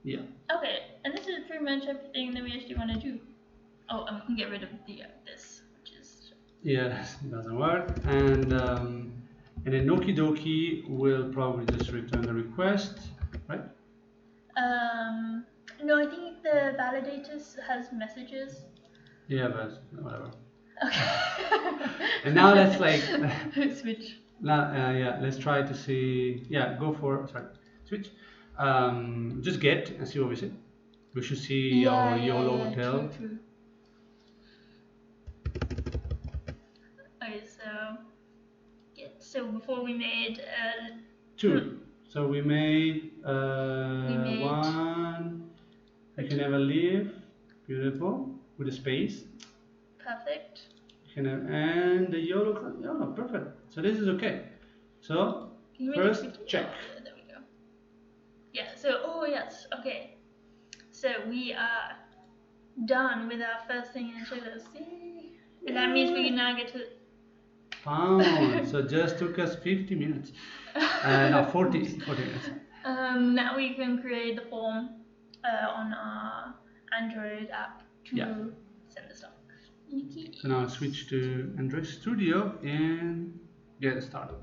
Yeah. Okay, and this is pretty much everything that we actually want to do. Oh, and we can get rid of the this, which is. Yes, it doesn't work. And then Noki Doki will probably just return the request, right? No, I think the validators has messages. Yeah, but whatever. Okay. And now let's like switch. now, yeah, let's try to see. Yeah, go for switch. Just get and see what we see. We should see our YOLO hotel. True. Okay, so so before we made two. So we made one. You can never leave. Beautiful with a space. Perfect. You can have, and the YOLO. Oh, perfect. So this is okay. So first check. There we go. Yeah. So yes. Okay. So we are done with our first thing in Chile. See, and that means we can now get to. Found. So just took us 50 minutes. No, 40 minutes. Now we can create the form on our Android app to send the stuff. So now switch to Android Studio and get started.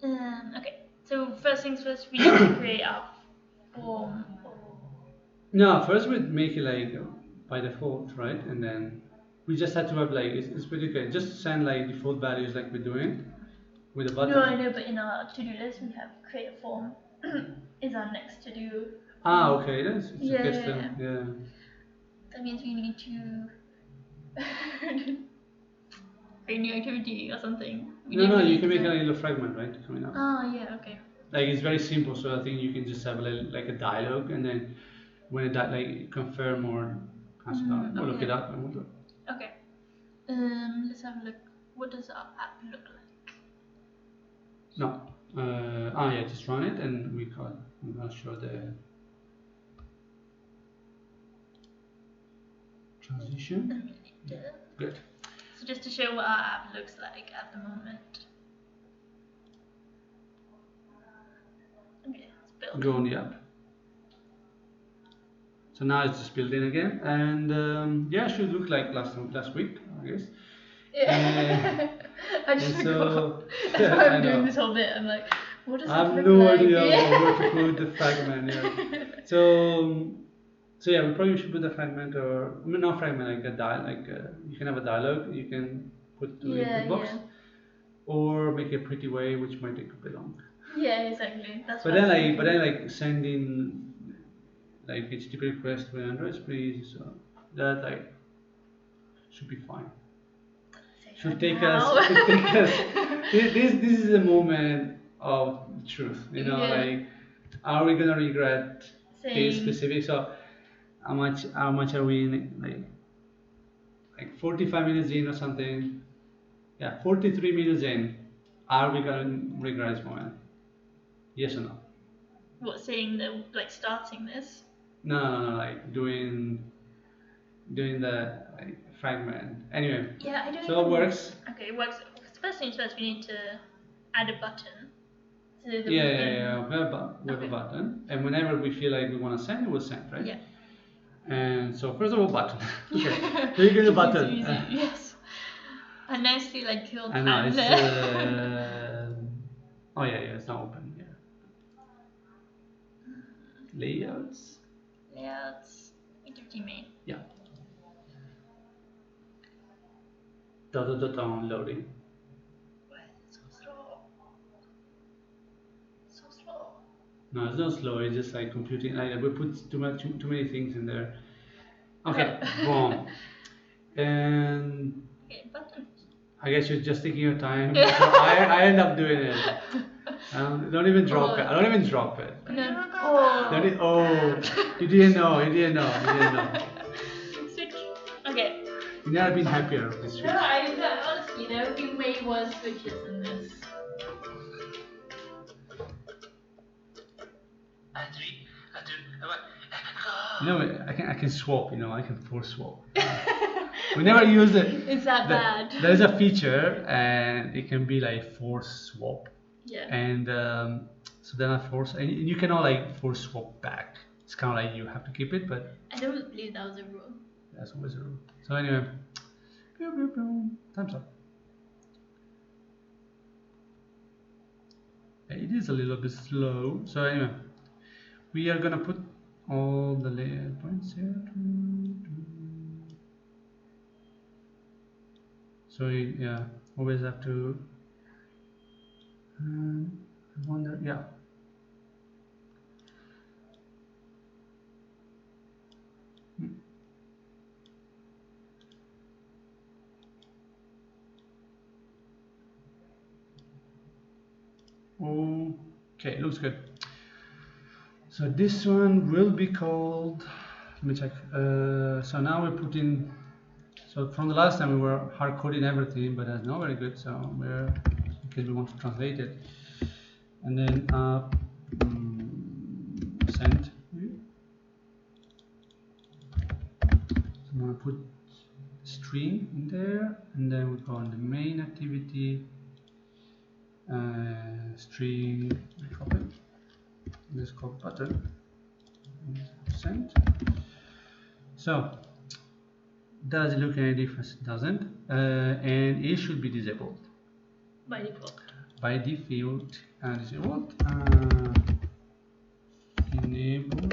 Okay, so first things first, we need to create our form. No, first we'd make it like by default, right? And then we just had to have like, it's pretty good. Just send like default values like we're doing with a button. No, I know, but in our to-do list we have create a form is our next to-do. Okay, that's Yeah. That means we need to create new activity or something. No, you can make a little fragment, right? Coming up. Yeah, okay. Like it's very simple, so I think you can just have like a dialogue, and then when it like confirm or cancel out, we'll look it up and we'll do it. Okay. Let's have a look. What does our app look like? No. Yeah, just run it and we can. I'll show the transition. Good. So just to show what our app looks like at the moment. Okay, it's built. Go on the app. So now it's just built in again, and yeah, it should look like last week, I guess. Yeah. I just forgot. That's why I'm doing this whole bit. I'm like, what does it look like? I have no idea where to put the fragment. Yeah. So yeah, we probably should put a fragment, or I mean, not fragment, like a you can have a dialogue. You can put to the input box, or make it a pretty way, which might take a bit long. Yeah, exactly. That's. But then sending like HTTP request to Android, please. So that like should be fine. Should take us. This is a moment of truth. You know, like, are we gonna regret this specific? So how much are we in? Like 45 minutes in or something? Yeah, 43 minutes in. Are we gonna regret this moment? Yes or no? What, saying that, like, starting this? No, like doing the like fragment. Anyway. Yeah, I don't. So it works. Okay, it works. First things first, we need to add a button. So that Yeah. We have a button, and whenever we feel like we want to send, we'll send, right? Yeah. And so first of all, button. Okay. So you get a button. Easy. Yes. I nicely like killed. I know it's. Oh yeah, it's not open. Yeah. Layouts. Activity main. Yeah. Downloading. Why is it so slow? No, it's not slow. It's just like computing. We put too many things in there. Okay, boom. And okay, button. I guess you're just taking your time. So I end up doing it. Don't even drop it. I don't even drop it. No. You didn't know. Switch. Okay. You've never been happier with this switch. No, honestly, there would be way worse switches than this. You know, I can swap. You know, I can force swap. We never use it. It's that bad. There's a feature, and it can be like force swap. Yeah. And So then I force, and you cannot like force swap back. It's kind of like you have to keep it, but I don't believe that was a rule. that's always a rule. So anyway, time's up. It is a little bit slow. So anyway, we are gonna put all the layer points here. So yeah, always have to. I wonder, yeah. Okay, looks good. So this one will be called, let me check. So now we're putting, so from the last time we were hard coding everything, but that's not very good. So we're, because we want to translate it. And then send. So I'm gonna put string in there, and then we go on the main activity, string, copy, this called button, send. So does it look any different? It doesn't, and it should be disabled by default. By default, disabled. Enable.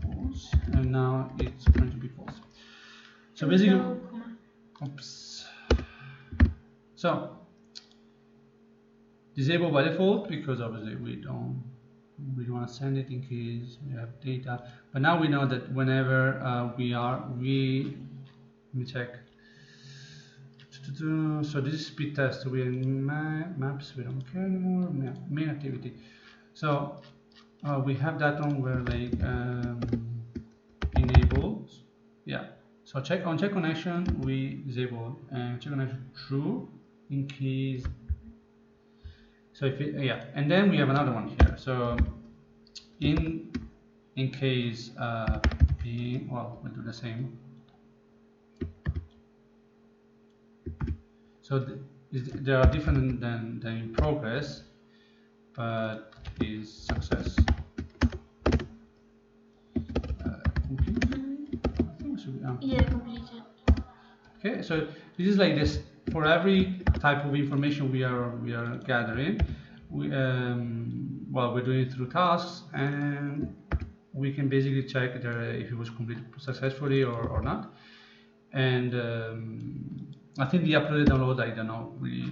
False, and now it's going to be false. So basically, oops. So disable by default because obviously we don't want to send it in case we have data. But now we know that whenever let me check. So this is speed test. We are in maps. We don't care anymore. Main activity. So we have that one where like enabled. Yeah. So check connection we disable and check connection true in case. So if it, yeah, and then we have another one here. So in case well, we'll do the same. So they are different than in progress, but is success. Completed? I think it should be. Yeah, completed. Okay, so this is like this for every type of information we are gathering. Well, we're doing it through tasks, and we can basically check if it was completed successfully or not. And I think the upload and download, I don't know really.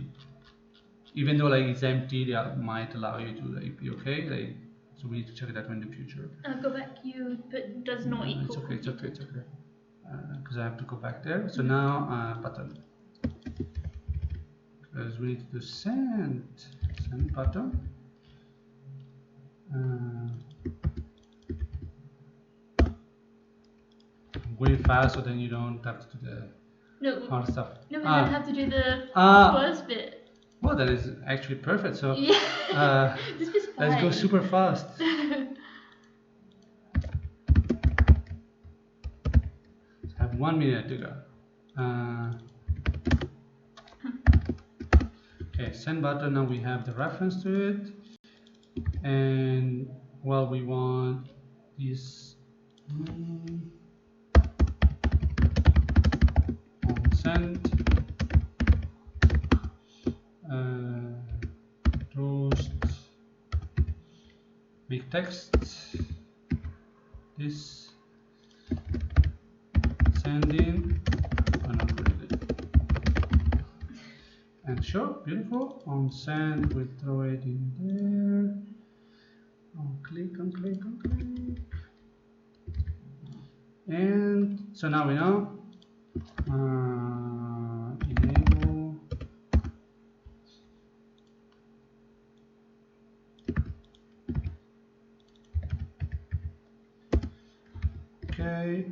Even though like it's empty, they might allow you to like be okay. Like, so we need to check that one in the future. Go back. You put does not equal. It's okay. It's okay. It's okay. Because I have to go back there. So now button. Because we need to send button. Way fast, so then you don't have to do the hard stuff. No, we don't have to do the first bit. Well, that is actually perfect. So yeah. This is fine. Let's go super fast. I have 1 minute to go. Okay, send button. Now we have the reference to it, and well, we want this on send. Toast. Make text. This. Sending. And show, beautiful. On send, we throw it in there. On click. And so now we know. Enable. Okay.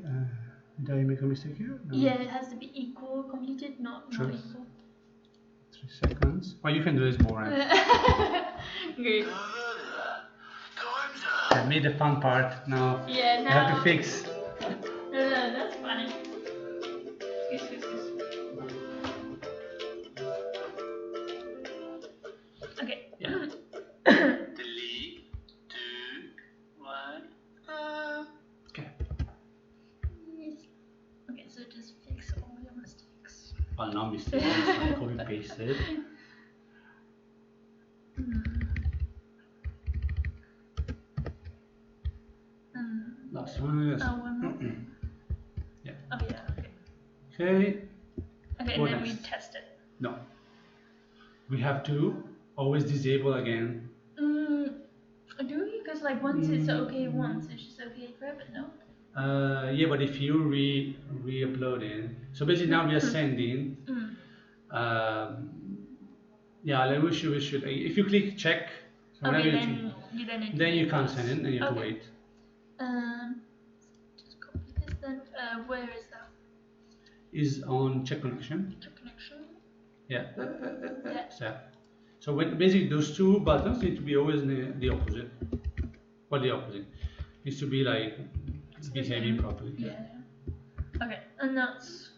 Did I make a mistake here? No. Yeah, it has to be equal completed, not equal. 3 seconds. Well, you can do this more. Great. I made the fun part. Now yeah, now I have to fix. That's funny. Yes. Okay. Yeah. 3, 2, 1. Okay. Okay, so just fix all your mistakes. Well, no mistakes. I copy pasted. Last one, yes. Oh, one more. Yeah. Oh yeah. Okay. Okay. Okay, What and then next? we test it. No. We have to always disable again. Do we? Because like once it's okay once, it's just okay forever, no? Yeah, but if you re-upload it, so basically now we are sending. Yeah, like we should. If you click check, so Okay, whenever then you then need to then you wait can't for send us. it, and you have to Okay. wait. Just copy this then. Where is that? Is on check connection. Check connection. Yeah. Yeah. So when basically those two buttons need to be always in the opposite. Well, the opposite needs to be like behaving properly. Yeah. Okay, and that's.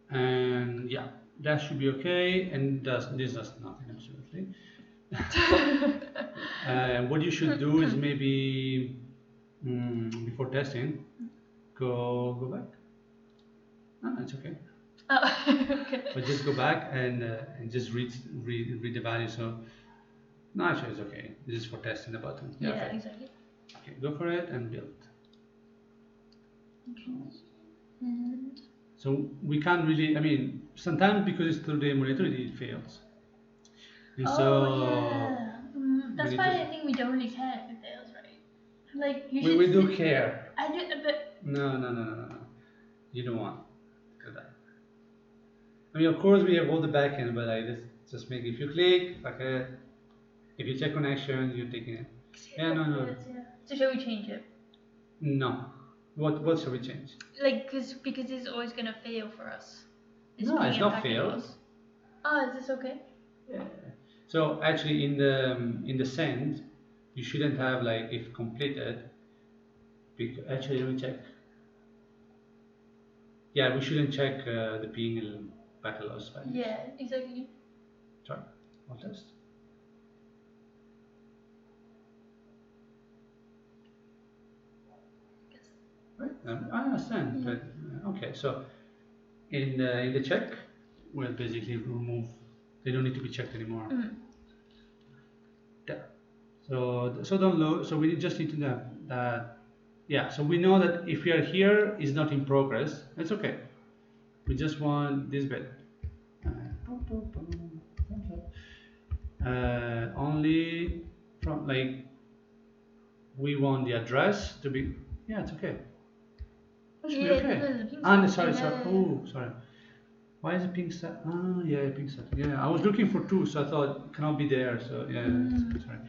And yeah, that should be okay. And this does nothing absolutely. What you should do is maybe before testing, go back. No, it's okay. Oh, okay. But just go back and just read the value. So no, actually it's okay. This is for testing the button. Yeah, okay. exactly. Okay, go for it and build. And so we can't really. I mean, sometimes because it's through the emulator, it fails. And yeah. That's why I think we don't really care if it fails, right? Like you should. We do care. I do, but No. You don't want to do that. I mean, of course, we have all the backend, but I just make if you click, okay, if you check connection, you're taking it. Yeah, no. So shall we change it? No. What shall we change? Like, because it's always gonna fail for us. No, it's not failed. Oh, is this okay? Yeah. So actually, in the send, you shouldn't have like if completed. Actually, let me check. Yeah, we shouldn't check the ping and packet loss values. Yeah, exactly. Try. I'll test. Right. I understand, but okay. So in the check, we'll basically remove. They don't need to be checked anymore. Yeah. So don't load. So we just need to know that. Yeah. So we know that if we are here, it's not in progress. It's okay. We just want this bit. Only from like we want the address to be. Yeah, it's okay. Should be okay. Sorry. Oh, sorry. Why is it pink set? Oh, yeah, pink set. Yeah, I was looking for two, so I thought it cannot be there. So yeah, sorry.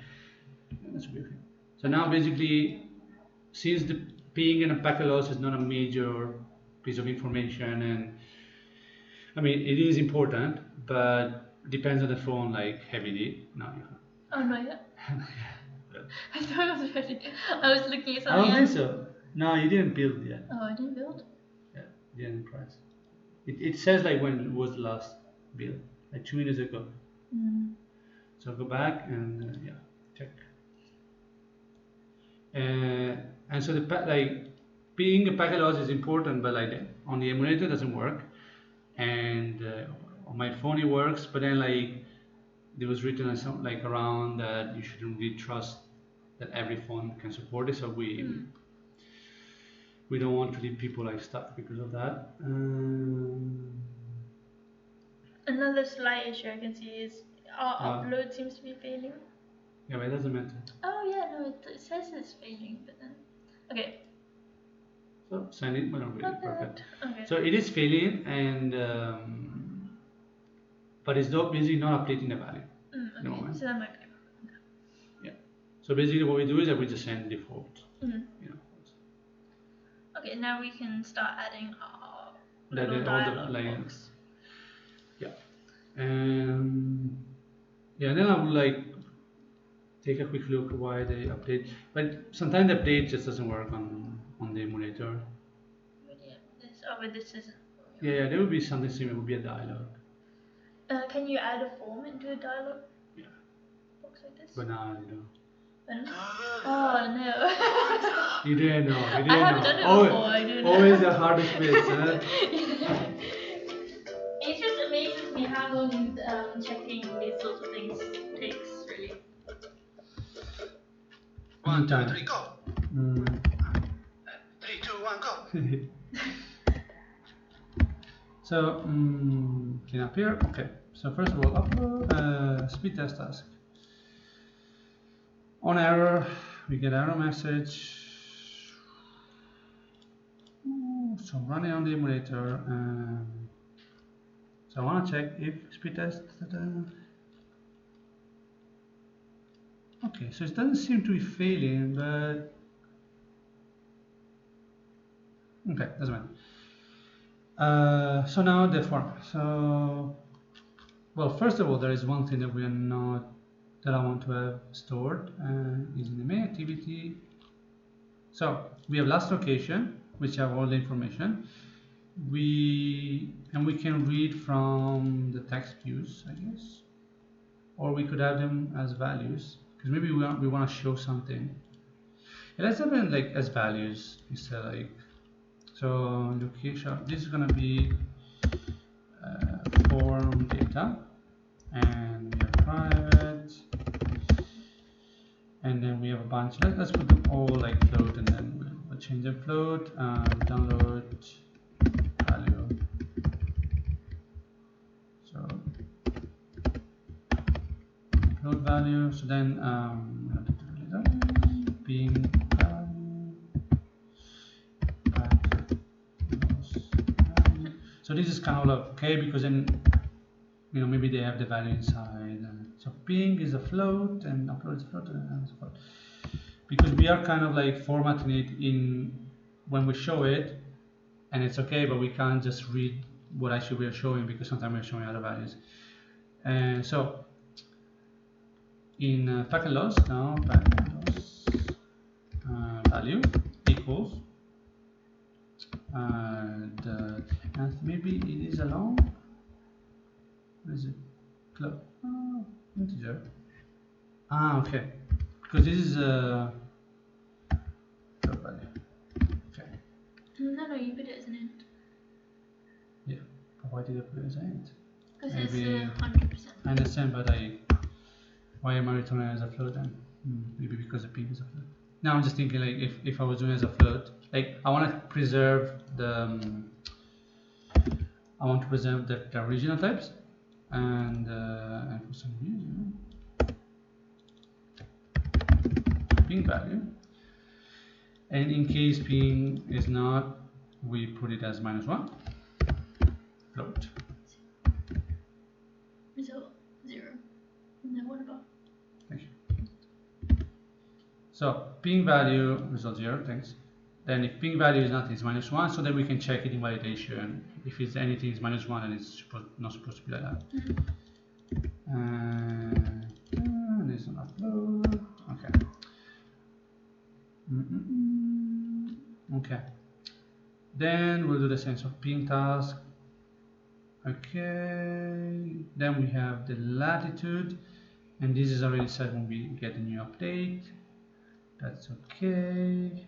Yeah, that should be okay. So now basically, since the ping and a packet loss is not a major piece of information, and I mean it is important, but depends on the phone, like heavily. No, you can't. Oh no, yeah. I thought I was ready. I was looking at something. I don't think so. No, you didn't build yet. Oh, I didn't build? Yeah, you didn't press. It says like when was the last build, like 2 minutes ago. So go back and yeah, check. And so like being a packet loss is important, but like on the emulator it doesn't work, and on my phone it works. But then like there was written on some like around that you shouldn't really trust that every phone can support it. So we don't want to leave people like stuck because of that. Another slight issue I can see is our upload seems to be failing. Yeah, but it doesn't matter. Oh yeah, no, it says it's failing, but then okay. So send it, but not really perfect. Okay. So it is failing, and but it's not basically not updating the value. Okay. No, so that might be. Yeah. So basically, what we do is that we just send default. You know. Okay, now we can start adding our All little the dialog lines. box. Yeah. Yeah, then I would like take a quick look why they update. But sometimes the update just doesn't work on the emulator. But this isn't. Yeah, there would be something similar. It would be a dialog. Can you add a form into a dialog? Yeah. But now you know. Oh no. You didn't know. You didn't I haven't know. done it before. I didn't know. Always the hardest bits, huh? It just amazes me how long checking these sorts of things takes, really. 1, 2, 3, go. 3, 2, 1, go. So, clean up here. Okay. So first of all, upload speed test task. On error, we get error message. So running on the emulator. So I want to check if speed test. Okay, so it doesn't seem to be failing, but okay, doesn't matter. So now the format. So, well, first of all, there is one thing that we are not, that I want to have stored, is in the main activity. So we have last location, which have all the information. We can read from the text views, I guess, or we could have them as values, because maybe we want to show something. Yeah, let's have them like as values instead, like. So location, this is gonna be form data, and we have private, and then we have a bunch. Let's put them all like float, and then we'll change them float. Download value. So float value. So then being value. So this is kind of like okay, because then maybe they have the value inside. So ping is a float and upload is a float and so forth. Because we are kind of like formatting it in when we show it, and it's okay, but we can't just read what actually we are showing, because sometimes we're showing other values. And so in packet loss now, packet loss value equals and maybe it is a long. What is it? Float. Integer. Okay. Because this is a float value. Okay. No, you put it as an int. Yeah. But why did I put it as an int? Because it's 100%. I understand, but why am I returning as a float then? Maybe because the ping is a float. Now I'm just thinking, like, if I was doing it as a float, like I want to preserve the the original types, and for some reason ping value, and in case ping is not, we put it as -1 float. Result 0. And then what about? Thank you. So ping value result 0. Thanks. Then if ping value is not, it's -1. So then we can check it in validation. If it's anything is -1, then it's not supposed to be like that. And it's an upload. Okay. Okay. Then we'll do the same. So ping task. Okay. Then we have the latitude, and this is already set when we get a new update. That's okay.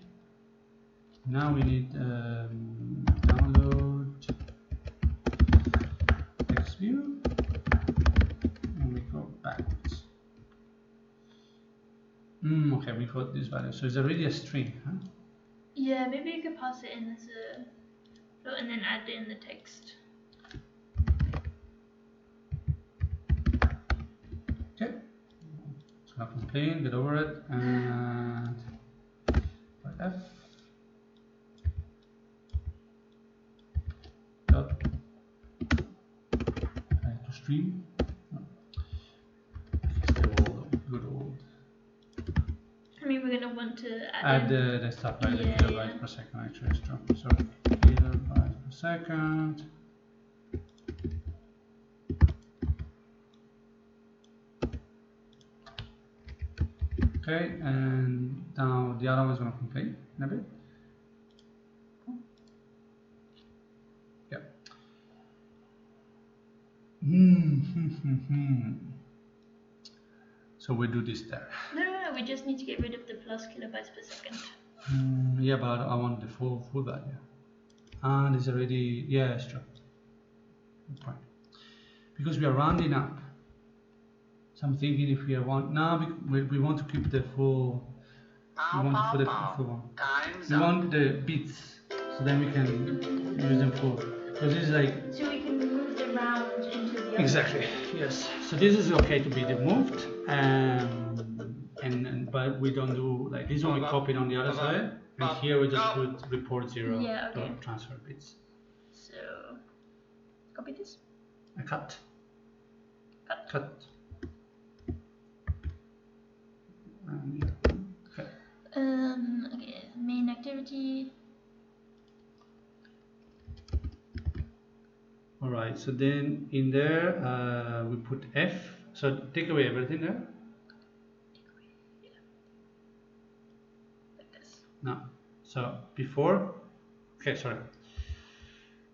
Now we need download text view, and we go backwards. Okay, we got this value, so it's already a string, huh? Yeah, maybe you could pass it in as a float and then add in the text. Okay, so I complain, get over it, and F dot to stream. Good old. I mean, we're gonna want to add the stuff like the kilobytes per second. Actually, is true. So kilobytes per second. Okay, and now the other one is going to complain in a bit. Yeah. So we do this there. No, we just need to get rid of the plus kilobytes per second. Yeah, but I want the full value. And it's already, yeah, sure. Good point. Because we are rounding up. So I'm thinking if we want, now we want to keep the full, we want for the full one. We want the bits, so then we can use them full. Because this is like. So we can move the round into the other. Exactly, yes. So this is okay to be removed, but we don't do like this one. We copy it on the other side, and here we just put report 0. Yeah, okay. Transfer bits. So copy this. A cut. Cut. Okay. Okay, main activity. All right. So then in there we put F. So take away everything there. Yeah. Like this. No. So before. Okay. Sorry.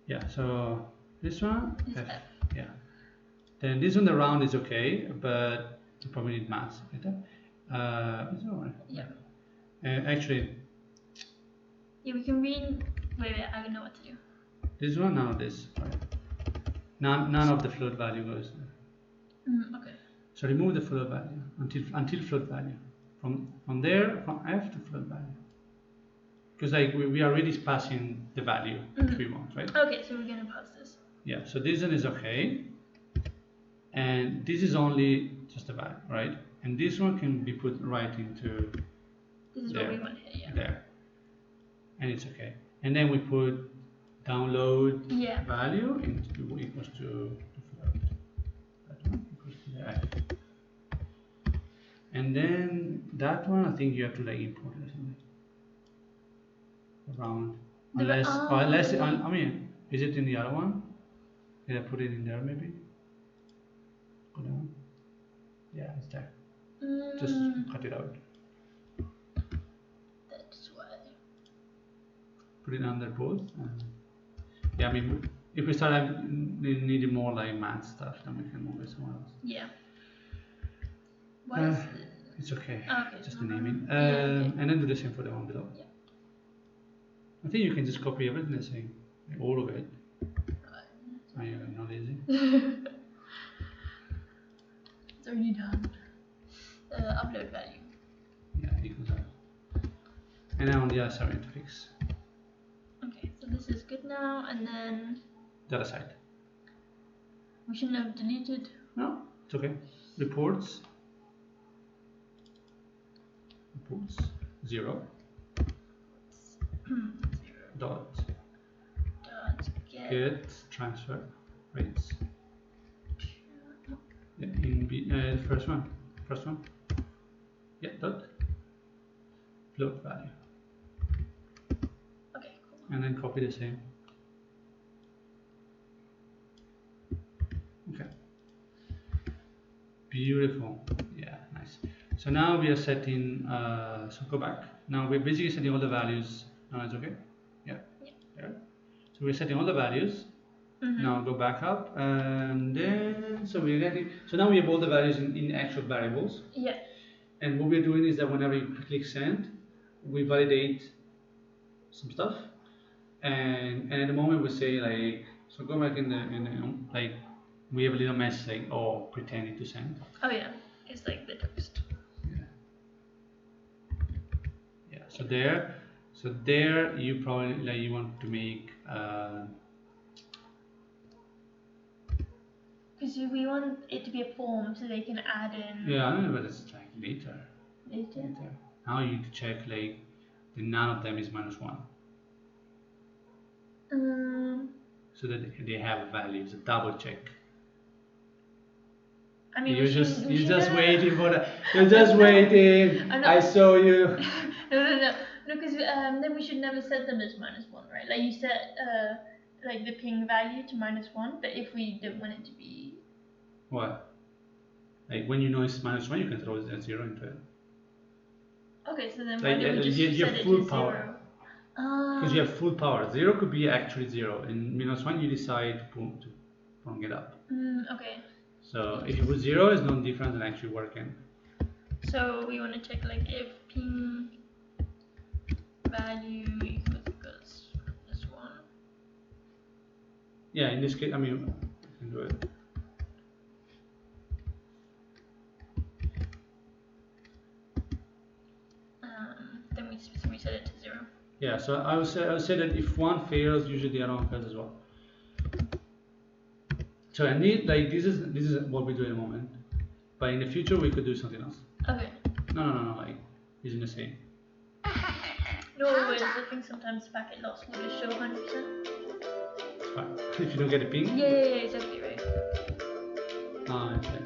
Yeah. So this one. F. Yeah. Then this one, the round is okay, but you probably need mass. It's all right. Yeah. Actually. Yeah, we can read. Wait, I don't know what to do. This one, none of this. Sorry. None of the float value goes there. Okay. So remove the float value until float value. From there, from F to float value. Because like we are already passing the value which we want, right? Okay, so we're gonna pass this. Yeah. So this one is okay. And this is only just a value, right? And this one can be put right into this is there, what we want here, yeah. There. And it's okay. And then we put download value into equals to float. That one equals to the F. And then that one I think you have to like import it or something. Around. Unless I mean, is it in the other one? Did I put it in there maybe? Go down. Yeah, it's there. Just cut it out. That's why. Put it under both. Yeah, I mean, if we start needing more like math stuff, then we can move it somewhere else. Yeah. Why is it? It's okay. Okay. Just the naming. Okay. And then do the same for the one below. Yeah. I think you can just copy everything the same. All of it. Are you not lazy? It's already done. Upload value. Yeah, equals that. And now on the other side we have to fix. Okay, so this is good now, and then The other side. we shouldn't have deleted. No, it's okay. Reports 0. Dot get transfer rates. Yeah, in first one. Yeah, dot float value. Okay, cool. And then copy the same. Okay. Beautiful. Yeah, nice. So now we are setting. So go back. Now we're basically setting all the values. Now it's okay. Yeah. There. So we're setting all the values. Now go back up, and then so we're getting. So now we have all the values in actual variables. Yeah. And what we're doing is that whenever you click send, we validate some stuff, and at the moment we say like, so go back in the like, we have a little message like, oh, pretending to send. Oh yeah, it's like the text. Yeah. So there you probably like you want to make. Because we want it to be a form so they can add in. Yeah, I know, but it's like later. Now you need to check like none of them is -1. So that they have a value. It's a double check. I mean, you're just waiting for that. You're just waiting. I saw you. No, because then we should never set them as -1, right? Like you set like the ping value to -1, but if we don't want it to be. What? Like when you know it's -1, you can throw a 0 into it. Okay, so then like, why don't we just you set have it full to power. 0? Because you have full power. 0 could be actually 0, and -1 you decide to bring it up. Okay. So if you put 0, it's no different than actually working. So we want to check like if ping value equals this one. Yeah, in this case, I mean, we can do it. Then we set it to 0. Yeah, so I would say that if one fails, usually the other one fails as well. So I need like this is what we do in the moment, but in the future we could do something else. Okay. No, like using the same. No, always. I think sometimes packet loss will just show 100%. If you don't get a ping. Yeah, exactly right. Ah, okay.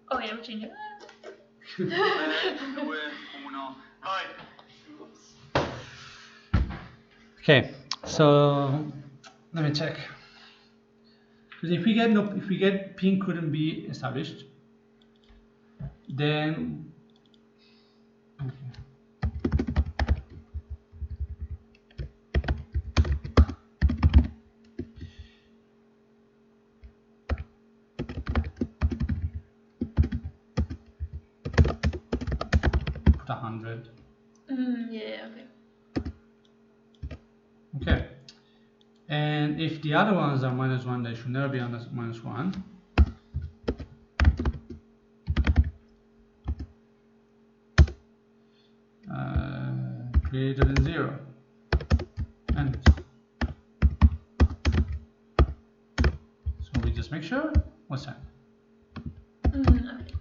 Oh yeah, we're changing. Okay, so let me check. Because if we get ping couldn't be established, then okay. Put 100. Yeah, okay. Okay. And if the other ones are -1, they should never be on -1. Greater than 0. And so we just make sure. What's that? Okay.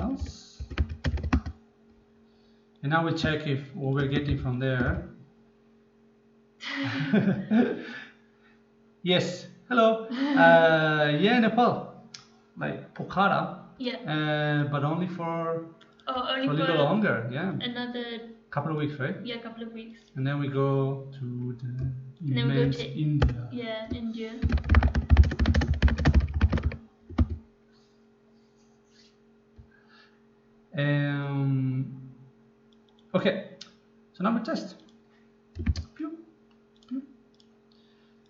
Else. And now we check if what we're getting from there. Yes. Hello. Yeah, Nepal. Like Pokhara. Yeah. But only for only a little longer. Yeah. Another Couple of weeks, right? Yeah, a couple of weeks. And then we go to the And then we go immense to India. Yeah, India. Okay, so now we test.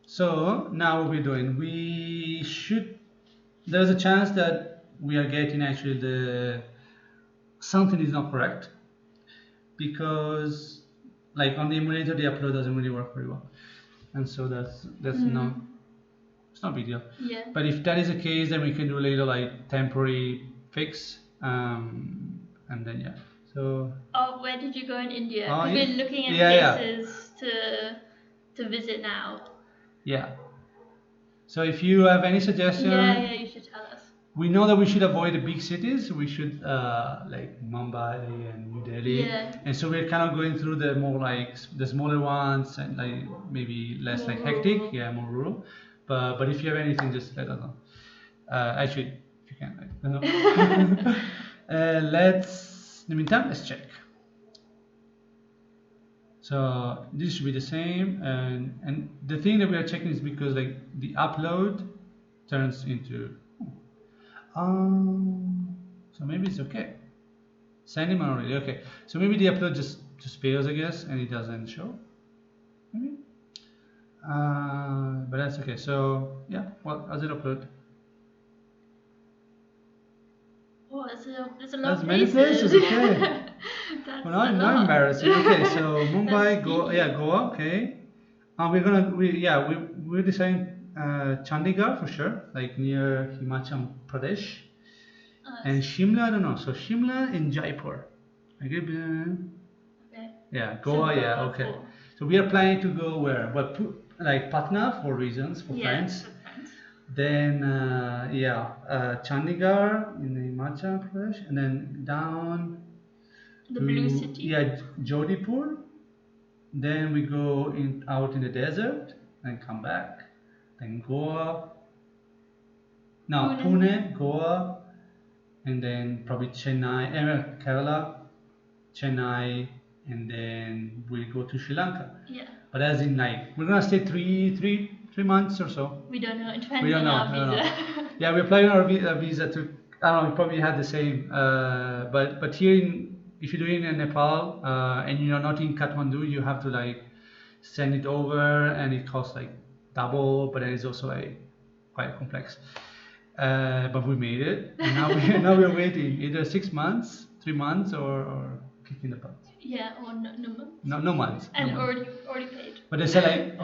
So now what we're doing, there's a chance that we are getting actually something is not correct, because like on the emulator the upload doesn't really work very well, and so that's no, it's not a big deal. Yeah. But if that is the case, then we can do a little like temporary fix, and then yeah. So. Oh, where did you go in India? Oh, Because yeah. we're looking at places to visit now. Yeah. So if you have any suggestion, yeah, you should tell us. We know that we should avoid the big cities. We should like Mumbai and New Delhi. Yeah. And so we're kind of going through the more like the smaller ones and like maybe less More like rural. hectic. Yeah, more rural. But if you have anything, just let us know. Actually, if you can, let us know. In the meantime, let's check. So this should be the same, and the thing that we are checking is because like the upload turns into so maybe it's okay. Sending manually, okay. So maybe the upload just fails, I guess, and it doesn't show. Maybe. But that's okay. So yeah, well, how's it upload? Oh, there's a lot That's of many places, okay. That's Well, now a now lot. embarrassing. Okay, so Mumbai, That's Goa, okay. We're deciding Chandigarh for sure, like near Himachal Pradesh, and Shimla. I don't know. So Shimla and Jaipur. Okay. Yeah, Goa. So Yeah, okay. So we are planning to go where? Well, like Patna for reasons for friends. For friends. Then Chandigarh in Himachal Pradesh, and then down The to blue city. yeah Jodhpur. Then we go out in the desert and come back. Then Goa. No, Pune, Goa, and then probably Chennai, Kerala, Chennai, and then we go to Sri Lanka. Yeah. But as in like we're gonna stay three months or so. We don't know. It depends on our visa. Yeah, we're applying our visa to. I don't know. We probably had the same. But here if you're doing in Nepal and you're not in Kathmandu, you have to like send it over, and it costs like double. But then it's also like quite complex. but we made it. And now we're waiting either 6 months, 3 months, or kicking the butt. Yeah, or no months. No months. And no months. already paid. But they said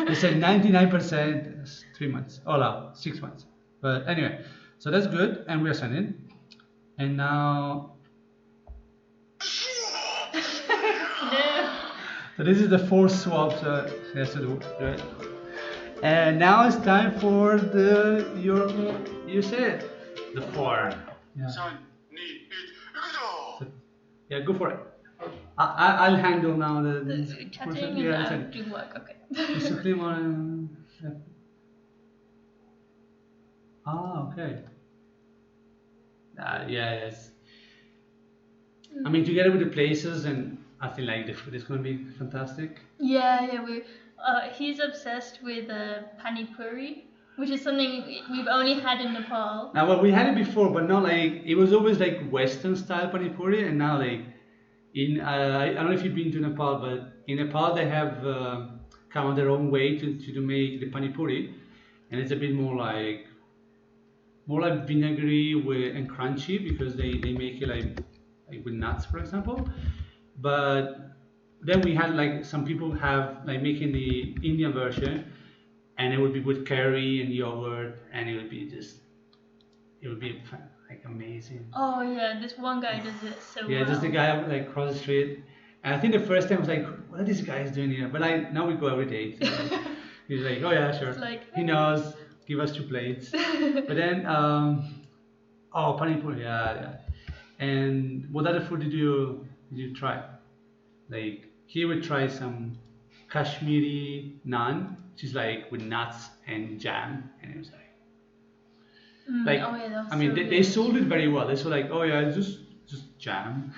they said 99% 3 months. Oh no, 6 months. But anyway, so that's good, and we are sending. And now. No. So this is the fourth swap. So he has to do right. And now it's time for you said the 4. Yeah. 3、2、1、行くぞ So, yeah, go for it. I'll handle now the Chatting yeah, and chatting. doing work. Okay. So click on. Okay. Yes. I mean, together with the places, and I feel like the food is going to be fantastic. Yeah. He's obsessed with pani puri, which is something we've only had in Nepal. Now, well, we had it before, but not like it was always like Western style pani puri, and now like in I don't know if you've been to Nepal, but in Nepal they have kind of their own way to make the pani puri, and it's a bit more like vinegary and crunchy because they make it like with nuts, for example. But then we had like some people have like making the Indian version, and it would be with curry and yogurt, and it would be like amazing. Oh yeah, this one guy does it so well. Yeah, just the guy like across the street, and I think the first time I was like, what are these guys doing here? But now we go every day. So he's like, oh yeah, sure. It's like, He knows. Give us 2 plates. But then, pani puri, yeah. And what other food did you try? Like here we try some Kashmiri naan, which is like with nuts and jam, and it was like, oh yeah, that was I mean, so they good. sold it very well. They were like, oh yeah, just jam.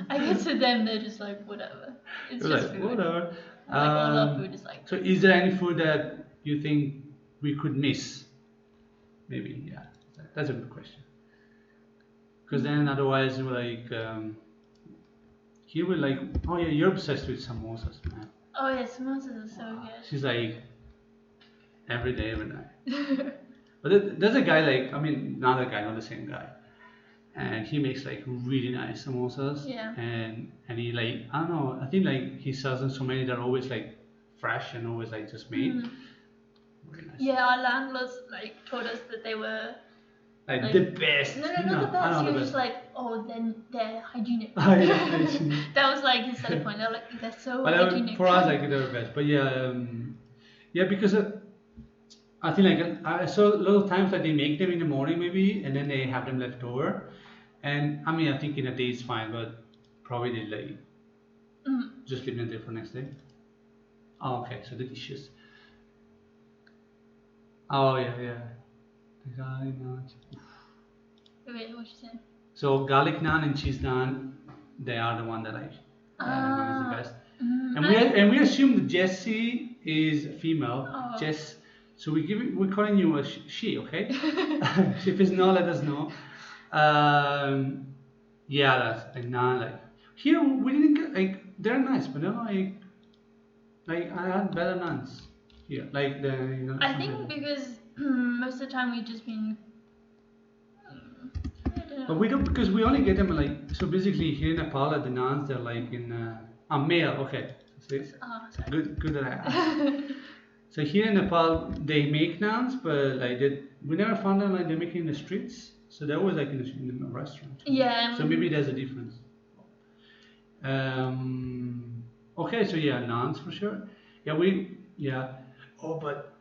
I guess to them they're just like whatever. It's It was just like, food. whatever. Like all our food is like. So is there any food that you think we could miss? Maybe, yeah. That's a good question. Because then otherwise we're like, here we're like, oh yeah, you're obsessed with samosas, man. Oh yeah, samosas are so good. She's like, every day, every night. But there's a guy like, I mean, another guy, not the same guy. And he makes like really nice samosas. Yeah. And he like, I don't know, I think like he sells them so many that are always like fresh and always like just made. Very nice. Yeah, our landlords like told us that they were like the best. No, not the best. He was just like, oh, then they're hygienic. That was like his selling point. They're like, they're so hygienic. For us, like they're the best. But yeah, because I think like I saw a lot of times that they make them in the morning maybe, and then they have them left over. And I mean, I think in a day it's fine, but probably they like just leave them there for next day. Oh, okay, so the dishes. Oh yeah. The garlic naan. Wait, what you saying? So garlic naan and cheese naan, they are the one that I remember is the best. And we assume that Jessie is female. Oh. Jess. So we're calling you a she, okay? If it's not, let us know. Yeah, that's like naan. Like here we didn't get like they're nice, but no, like I had better naans here. Like the I think because most of the time we've just been. I don't know. But we don't because we only get them like so basically here in Nepal the naans they're like in male. Okay, see? Sorry. Good that I asked. So here in Nepal they make naans, but like we never found them like they make it in the streets. So they're always like in the restaurant. Yeah. So maybe there's a difference. Okay, so yeah, naans for sure. Yeah. Oh, but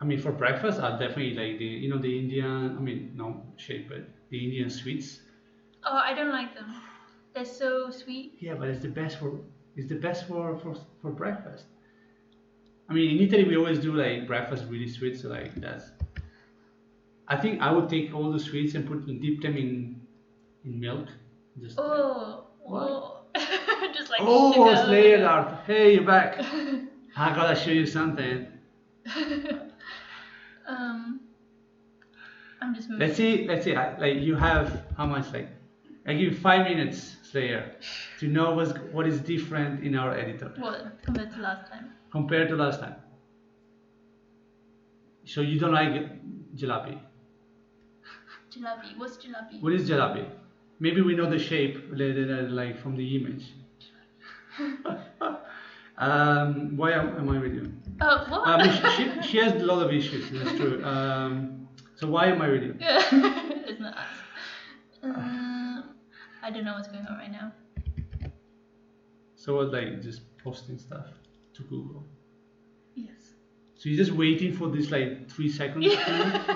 I mean for breakfast I'll definitely like the Indian. I mean no shade, but the Indian sweets. Oh, I don't like them. They're so sweet. Yeah, but it's the best for breakfast. I mean, in Italy we always do like breakfast really sweet, so like that's. I think I would take all the sweets and dip them in milk. Just just like oh, sugar. Slayer art. Hey, you're back. I gotta show you something. I'm just moving. Let's see. Like you have how much? Like I give you 5 minutes, Slayer, to know what is different in our editor. What compared to last time? Compared to last time. So you don't like jalebi. Jalebi. What's jalebi? What is jalebi? Maybe we know the shape like from the image. Why am I with you? Oh, what? She has a lot of issues. That's true. So why am I with you? It's not us. I don't know what's going on right now. So what, like just posting stuff to Google? Yes. So you're just waiting for this like 3 seconds?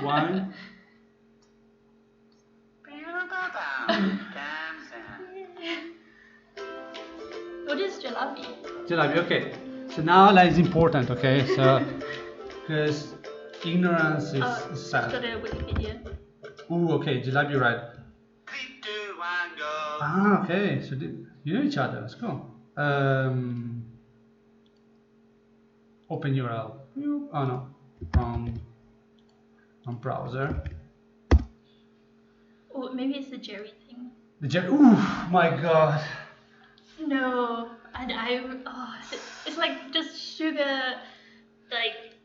Why? What is jalebi? Jalebi, okay. So now like, it's important, okay? So, because ignorance is sad. Got a Wikipedia. Ooh, okay, jalebi, right. 3, 2, 1, go. Ah, okay. So you know each other. Let's go. Open URL. Oh no, from browser. Oh, maybe it's the Jerry thing. The Jerry. Ooh, my God. No, and it's like just sugar, like.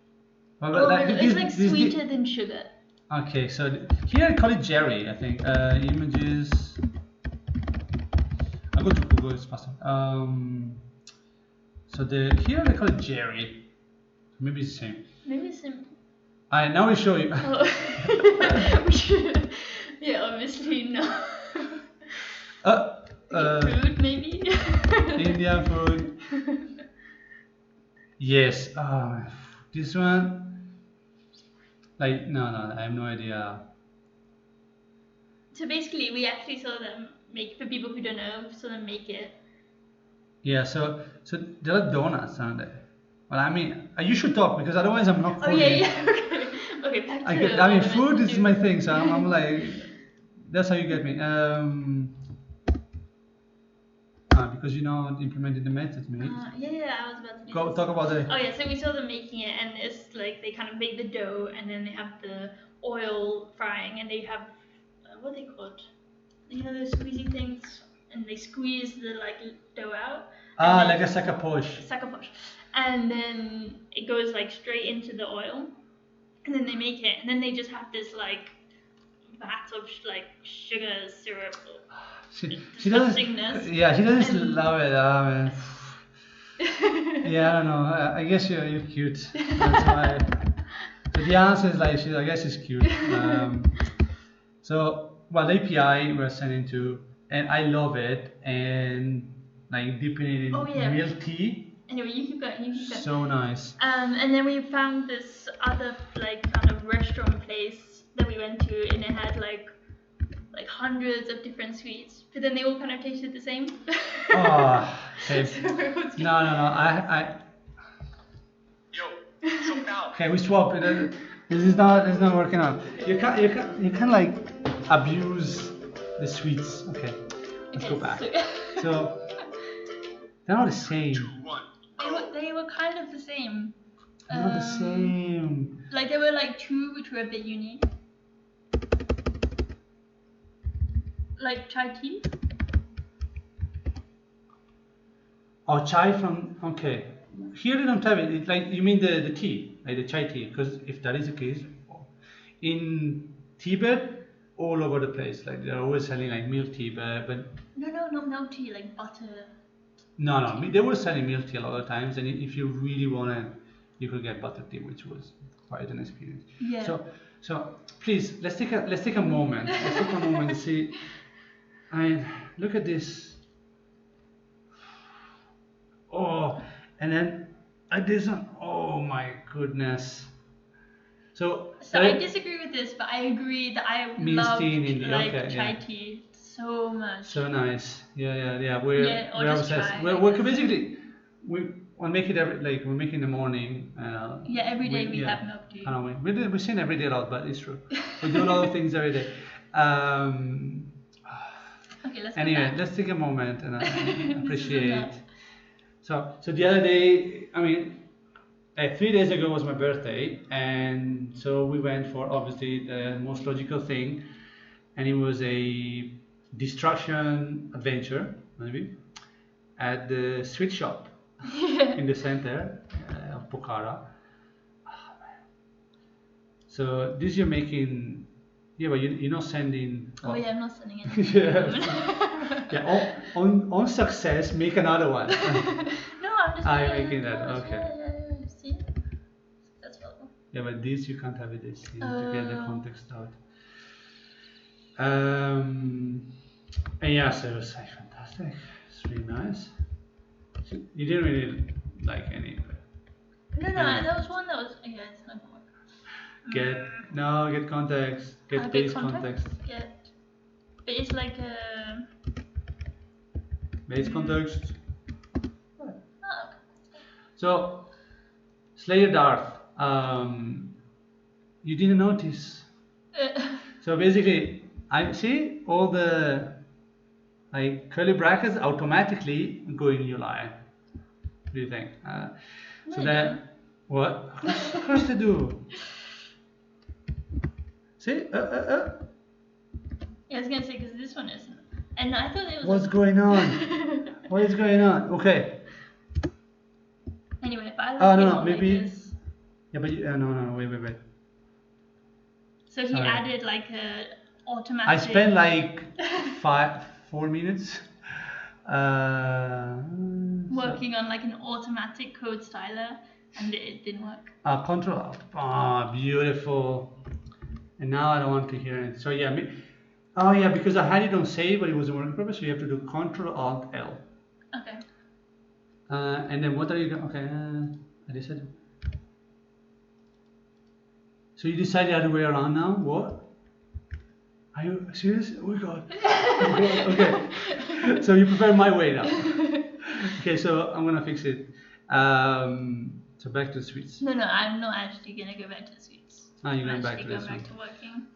It's like sweeter than sugar. Okay, so here I call it Jerry. I think images. I'll go to Google. It's faster. So here they call it Jerry. Maybe it's the same. Maybe it's same. Now we show you. Oh. Yeah, obviously no. Food maybe. Indian food. Yes. This one. Like no, I have no idea. So basically, we actually saw them make, for people who don't know, saw them make it. Yeah. So they're like donuts, aren't they? Well, I mean, you should talk because otherwise I'm not. Oh yeah. Okay. Back to. I mean, food is my thing, so I'm like, that's how you get me. Because you know implementing the methods, mate. Yeah, I was about to do Go this. talk about it. Oh yeah, so we saw them making it, and it's like they kind of make the dough, and then they have the oil frying, and they have what are they called? You know those squeezy things, and they squeeze the like dough out. Like a sakaposh. Sakaposh, and then it goes like straight into the oil, and then they make it, and then they just have this like vat of like sugar syrup. She doesn't. Yeah, she doesn't love it. Yeah, I don't know. I guess you're cute. That's why. So the answer is like I guess she's cute. So well, API we're sending to, and I love it, and like dipping it in milk tea. Anyway, you keep going. So nice. And then we found this other like kind of restaurant place that we went to, and it had like hundreds of different sweets, but then they all kind of tasted the same. Oh, okay. No. I. Yo, swap now. Okay, we swap. This is not working out. You can't like abuse the sweets. Okay, let's go back. So they're not the same. 2, 1, go. They were kind of the same. They're not the same. Like there were like two which were a bit unique. Like chai tea? Oh, chai from, okay. Here they don't have it. It's like, you mean the tea, like the chai tea? Because if that is the case, in Tibet, all over the place, like they're always selling like milk tea, but No, not milk tea, like butter. no, they were selling milk tea a lot of times, and if you really wanted, you could get butter tea, which was quite an experience. Yeah. So please, let's take a moment. Let's take a moment to see. I mean, look at this. Oh, and then this one. Oh my goodness. So I disagree with this, but I agree that I loved tea in India. like chai tea so much. So nice. Yeah. We're obsessed. Chai, We're basically we'll make it we make it in the morning. Every day we have milk tea. I know we're saying every day a lot, but it's true. We do a lot of things every day. Okay, let's anyway, let's take a moment and appreciate. So the other day, I mean, 3 days ago was my birthday, and so we went for obviously the most logical thing, and it was a destruction adventure, maybe, at the sweet shop in the center of Pokhara. So this you're making, yeah, but you're not sending. Oh yeah, I'm not sending anything. Yeah. Yeah. On success, make another one. No, I'm just I'm making making that. it. Okay. Yeah. See, successful. Yeah, but this you can't have it this. You need to get the context out. And yeah, so it was like fantastic. It's really nice. So you didn't really like any. No, that was one that was. Yeah, it's not gonna work. Get context. Get base context. Get. But it's like a. Base context. Oh, okay. So, Slayer Darth. You didn't notice. So basically, I see all the like curly brackets automatically go in your line. What do you think? So then, what? Of course they do. See? Yeah, I was gonna say because this one isn't. And I thought it was. What's going on? What is going on? Okay. Anyway, if I no, maybe. Like this. Yeah, but no, wait. So he added like a automatic. I spent like 4 minutes. Working on like an automatic code styler, and it didn't work. Control Alt. Ah, beautiful. And now I don't want to hear it. So yeah, because I had it on save, but it wasn't working properly. So you have to do Control Alt L. Okay. And then what are you going? Okay, I decided. So you decided the other way around now? What? Are you serious? Oh my god. Okay. So you prefer my way now. Okay, so I'm gonna fix it. So back to the suites. No, I'm not actually gonna go back to the suites. You're going back to the suites. Back to working.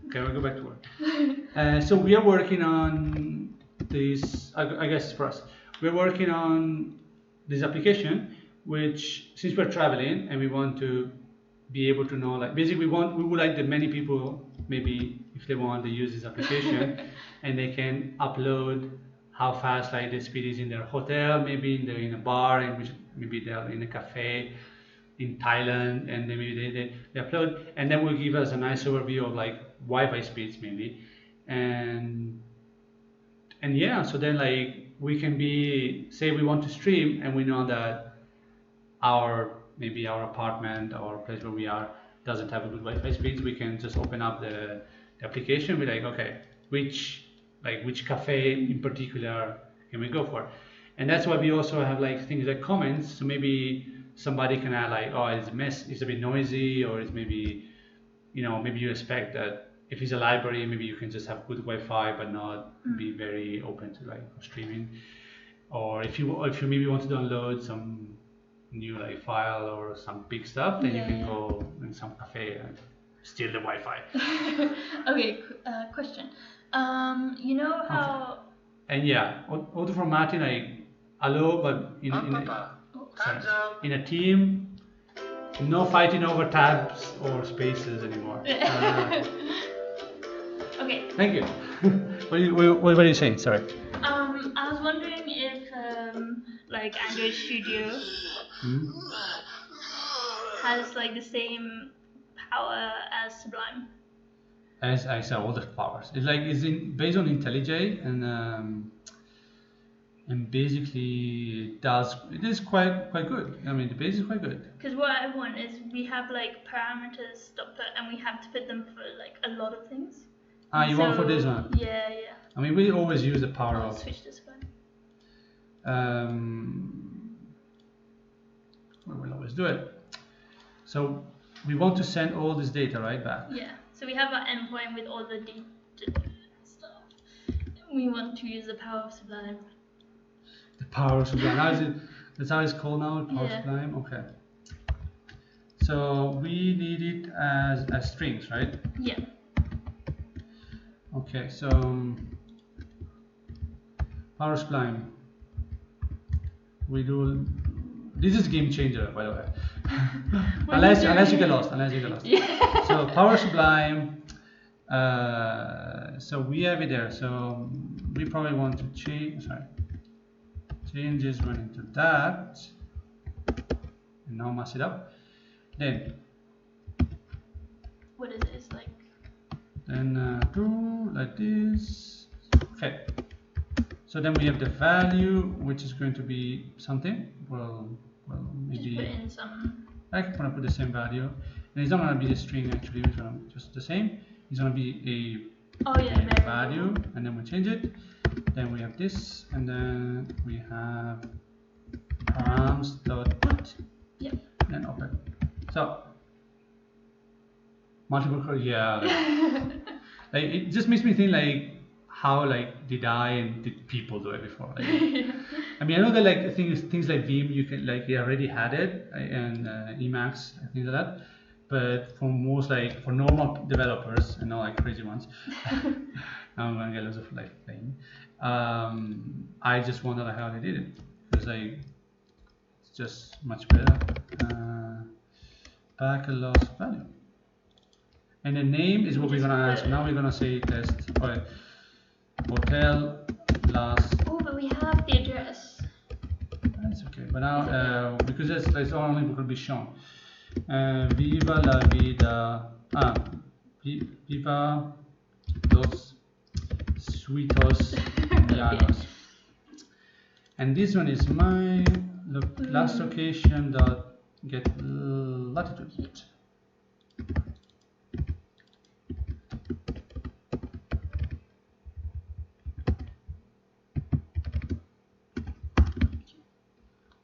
Okay, we'll go back to work. So we are working on this. I guess for us, we're working on this application, which since we're traveling and we want to be able to know, like basically we would like that many people, maybe if they want to use this application and they can upload how fast like the speed is in their hotel, maybe they're in a bar, in which maybe they're in a cafe in Thailand, and then maybe they upload, and then will give us a nice overview of like Wi-Fi speeds maybe, and yeah, so then like we can be, say we want to stream and we know that maybe our apartment or place where we are doesn't have a good Wi-Fi speeds, we can just open up the application, be like, okay, which cafe in particular can we go for? And that's why we also have like things like comments. So maybe somebody can add like, oh, it's a bit noisy, or it's maybe, maybe you expect that if it's a library, maybe you can just have good Wi-Fi but not be very open to like streaming. Or if you maybe want to download some new like file or some big stuff, then you can go in some cafe and steal the Wi-Fi. Okay, question. You know how? Okay. And yeah, auto formatting like allow, but in a team, no fighting over tabs or spaces anymore. Okay. Thank you. What are you saying? Sorry. I was wondering if like Android Studio has like the same power as Sublime. As I said, all the powers. It's like based on IntelliJ, and basically it is quite good. I mean, the base is quite good. Because what I want is we have like parameters and we have to put them for like a lot of things. You want for this one? Yeah. I mean, we always use the power of. Switch this one. We'll always do it. So we want to send all this data right back. Yeah. So we have our endpoint with all the data stuff. We want to use the power of Sublime. The power of Sublime. That's how it's called now. Power Sublime. Okay. So we need it as strings, right? Yeah. Okay. So power Sublime. We do. This is game changer, by the way. unless you get lost. Yeah. So power Sublime. So we have it there. So we probably want to change this one into that, and now mass it up. Then what it is like. Then do like this. Okay. So then we have the value, which is going to be something. Well, maybe. Just put in some. I'm gonna put the same value, and it's not gonna be a string actually. It's gonna be just the same. It's gonna be a value, and then we change it. Then we have this, and then we have params.put. Yep. And open. So multiple, yeah. Like it just makes me think like how like did I and did people do it before? Like, I mean, I know that like things like Vim you can like you already had it and Emacs and things like that, but for most like for normal developers and not like crazy ones, now I'm gonna get loads of like playing. I just wonder like how they did it because like it's just much better. Back a loss value. And the name is what we're gonna ask. Now we're gonna say test. Okay. Hotel last. Oh, but we have the address. That's okay. But now because that's only going to be shown. Viva la vida. Viva los suitos llanos. And this one is my last location dot get latitude.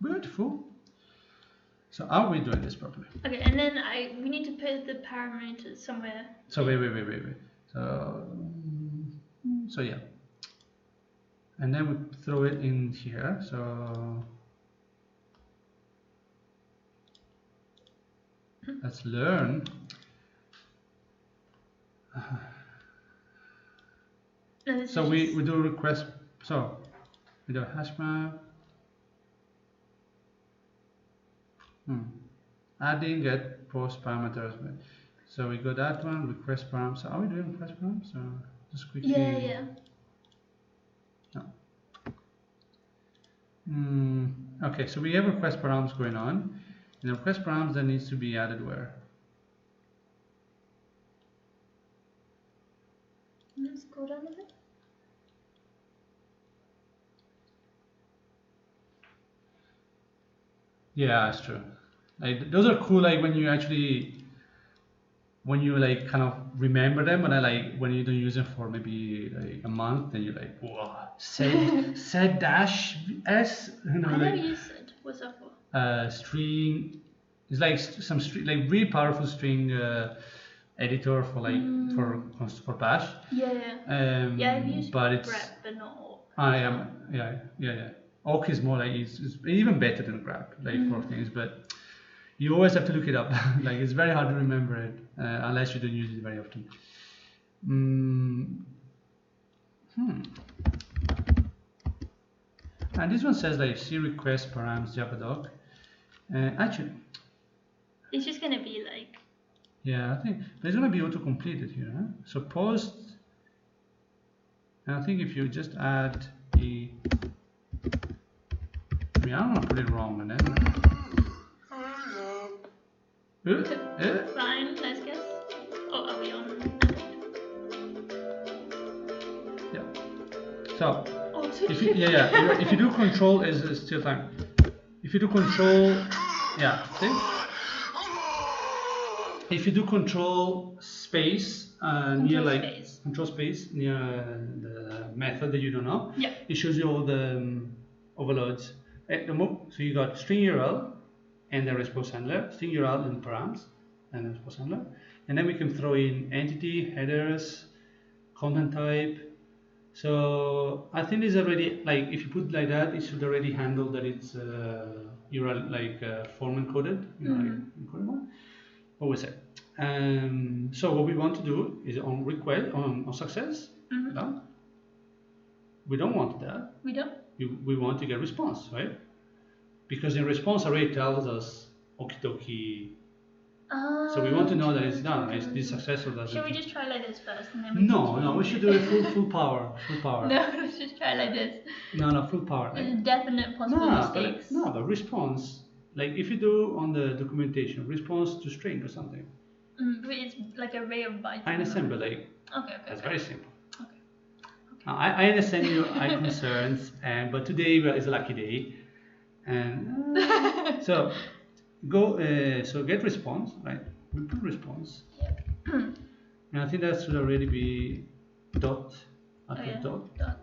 Beautiful. So are we doing this properly? Okay, and then we need to put the parameters somewhere. So wait. So yeah. And then we throw it in here. So let's learn. So we do request. So we do hash map. Adding get post parameters. So we got that one, request params. So are we doing request params? So just quickly. Yeah. No. Okay, so we have request params going on. And the request params that needs to be added where? Let's go down a bit. Yeah, that's true. Like those are cool. Like when you like kind of remember them, and like when you don't use them for maybe like a month, then you're like, whoa, set dash s. You know, I like, never used it. What's that for? String. It's like some string, like really powerful string editor for like for bash. Yeah. Yeah, I've used but it's grep, but not awk. I am yeah. Awk is more like it's even better than grep like for things, but you always have to look it up. Like it's very hard to remember it unless you don't use it very often. And this one says like C request params javadoc. Actually, it's just gonna be like. Yeah, I think there's gonna be auto completed here. Huh? So post, and I think if you just add the, I mean, I don't want to put it wrong, and then. Fine, let's guess. Oh, are we on? Yeah. So. Oh, if you, if you do control is still time. If you do control, yeah. See? If you do control space near like space. Control space near the method that you don't know, yeah, it shows you all the overloads. So you got string URL and the response handler, string URL and params and the response handler, and then we can throw in entity, headers, content type. So I think it's already like if you put it like that, it should already handle that it's URL like form encoded, you know, like encoded one. What was it? So what we want to do is on request on success. No? We don't want that. We don't. We want to get response, right? Because in response array tells us okie dokie. So we want to know that it's done. It's this successful. Should we just try like this first and then we should do it full power. No, let's just try like this. No, full power. There's definite possible mistakes. But response, like if you do on the documentation, response to string or something. But it's like an array of bytes. I understand, but like Okay. that's very simple. Okay. I understand your concerns, but today is a lucky day, and so go. So get response, right? We put response, Yep. and I think that should already be dot. I put yeah. dot. Dot.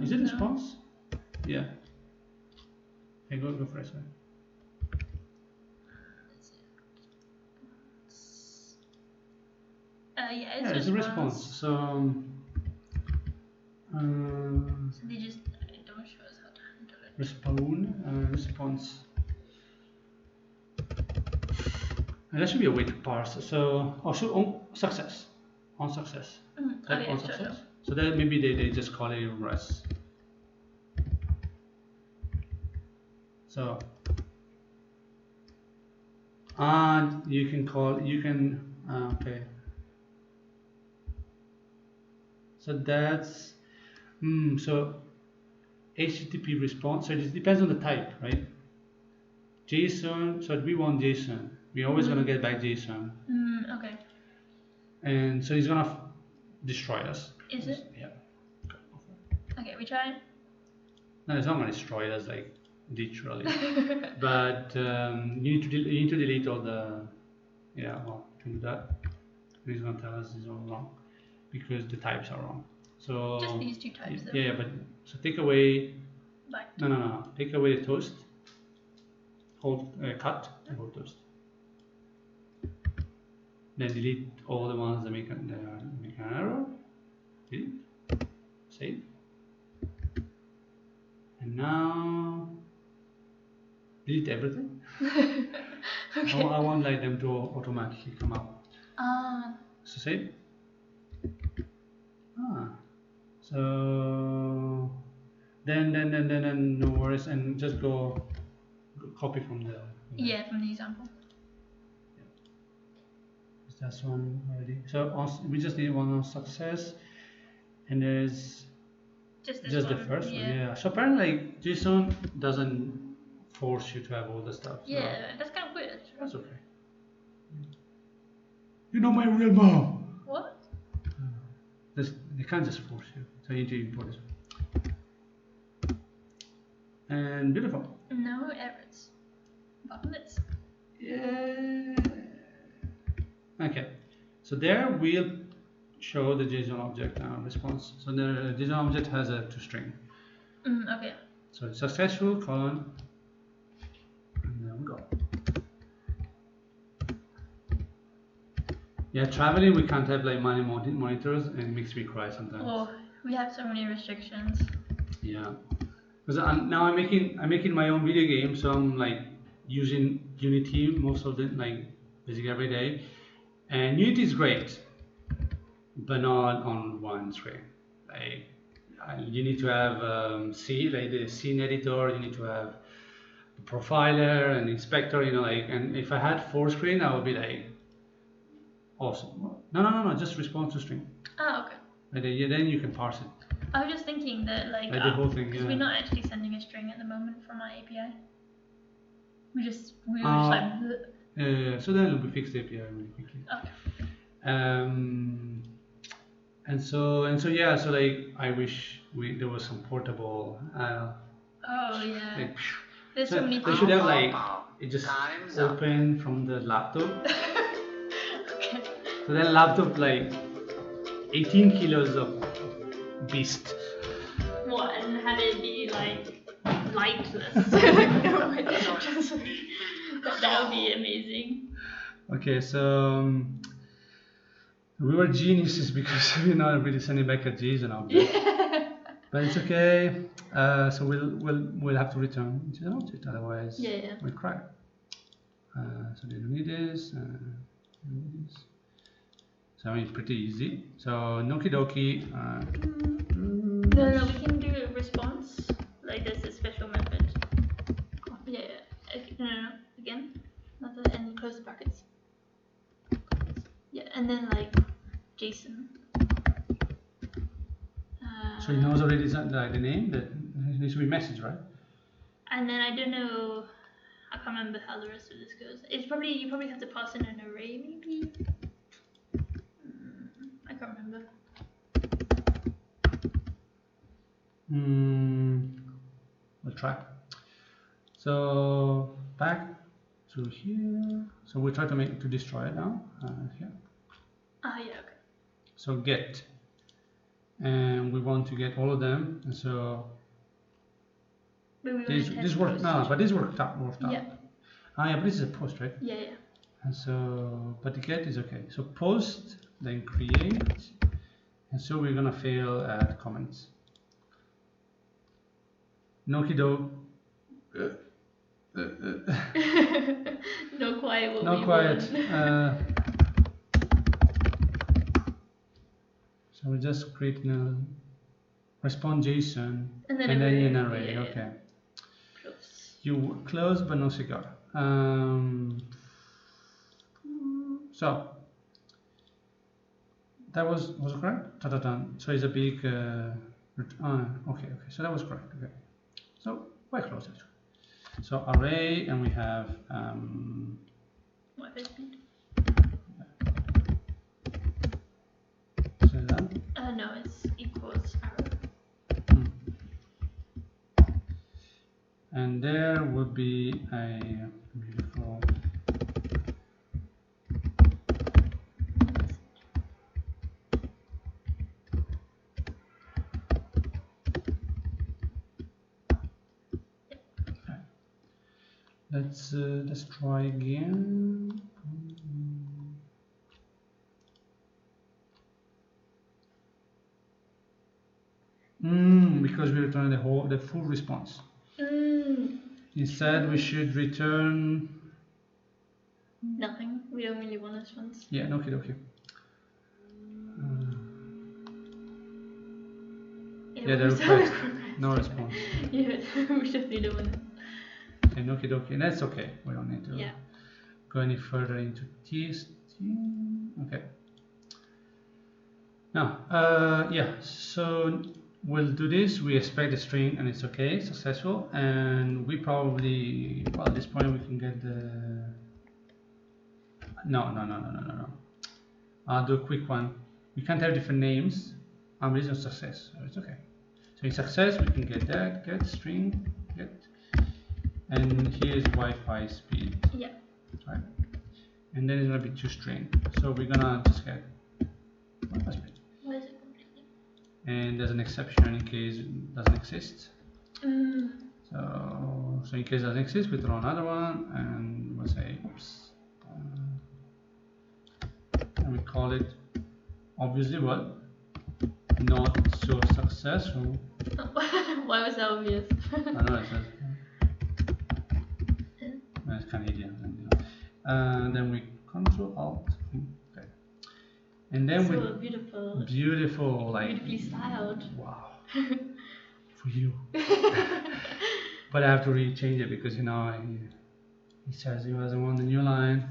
Is it No. response? Yeah. Okay, go for it. Sorry. Yeah, It's a response. So So they just don't show us how to handle it. response. And that should be a way to parse. So also on success. On success. Type on success. Sure. So that maybe they just call it res. So and you can okay. So that's so HTTP response. So it depends on the type, right? JSON. So we want JSON. We're always gonna get back JSON. Okay. And so it's gonna destroy us. Is it? Yeah. Okay, we try. No, it's not gonna destroy us like literally, but you need to delete all the well, to do that. It's gonna tell us it's all wrong because the types are wrong. So just these two types. Though. Yeah, but so take away. Bye. No. Take away the toast. Hold cut and hold toast. Then delete all the ones that make an error. Delete. Save. And now delete everything. Okay. I want like them to automatically come out. So save. So then no worries, and just go copy from the. From the example. That's one already. So we just need one on success, and there's just the first one. Yeah. So apparently, like, JSON doesn't force you to have all the stuff. So That's kind of weird. That's okay. You know my real mom. What? They can't just force you. So you need to import it. And beautiful. No errors. Buttons. Yeah. Okay. So there we'll show the JSON object response. So the JSON object has a toString. Okay. So it's successful, colon, and there we go. Yeah, traveling we can't have like many monitors, and it makes me cry sometimes. Oh, we have so many restrictions. Yeah, because I'm making my own video game, so I'm like using Unity most of the basically every day, and Unity is great, but not on one screen. Like you need to have the scene editor, you need to have the profiler and inspector, and if I had 4 screen, I would be like awesome. No, just response to string. Okay. Then you can parse it. I was just thinking that the whole thing, because we're not actually sending a string at the moment from our API. We were just like. So then it'll be fixed API really quickly. Okay. And so yeah. So like I wish there was some portable. There's so many. They should have it just open from the laptop. Okay. So then laptop 18 kilos of beast. What, and have it be lightless? That would be amazing. Okay, so we were geniuses because we're not really sending back a JSON object. But it's okay. So we'll have to return JSON object, otherwise we'll cry. So they don't need this. So it's pretty easy. So Noki Doki. No, we can do a response. There's a special method. No. Again. Not that, and close the brackets. Yeah, and then JSON. So he knows already the name. That needs to be message, right? And then I don't know. I can't remember how the rest of this goes. It's probably you probably have to pass in an array maybe. I can't remember. We'll try. So back to here. So we try to destroy it now. Here. Ah yeah, okay. So get, and we want to get all of them. And so this worked. No, but this worked out. Yeah. Ah yeah, but this is a post, right? Yeah, yeah. And so, but the get is okay. So post, then create, and so we're gonna fail at comments. Noki do. No quiet. No quiet. So we just create a response JSON and then an array. Yeah, okay. Yeah. Close. You close but no cigar. So that was correct. So it's a big. Okay. So that was correct. Okay. So quite close actually. So array, and we have Wi-Fi speed. So that. No, it's equals arrow. And there would be a beautiful. Let's try again. Because we return the full response. Instead, we should return nothing. We don't really want response. Yeah, okay. Yeah, the request, no response. Yeah, we definitely don't want it. Okay, that's okay. We don't need to go any further into this. Okay. Now, so we'll do this. We expect the string and it's okay, successful. And we probably, well, at this point we can get the, no. I'll do a quick one. We can't have different names. This is success, so it's okay. So in success, we can get that, get string, get. And here's Wi-Fi speed. Yeah. Right. And then it's gonna be toString. So we're gonna just get Wi-Fi speed. Why is it completely? And there's an exception in case it doesn't exist. So in case it doesn't exist, we throw another one and we'll say oops. And we call it obviously what? Not so successful. Why was that obvious? I know it says. It's Canadian. Then we Control Alt. Okay. And then so beautiful. Beautiful, like beautifully styled. Wow. For you. But I have to rechange it because he says he doesn't want the new line.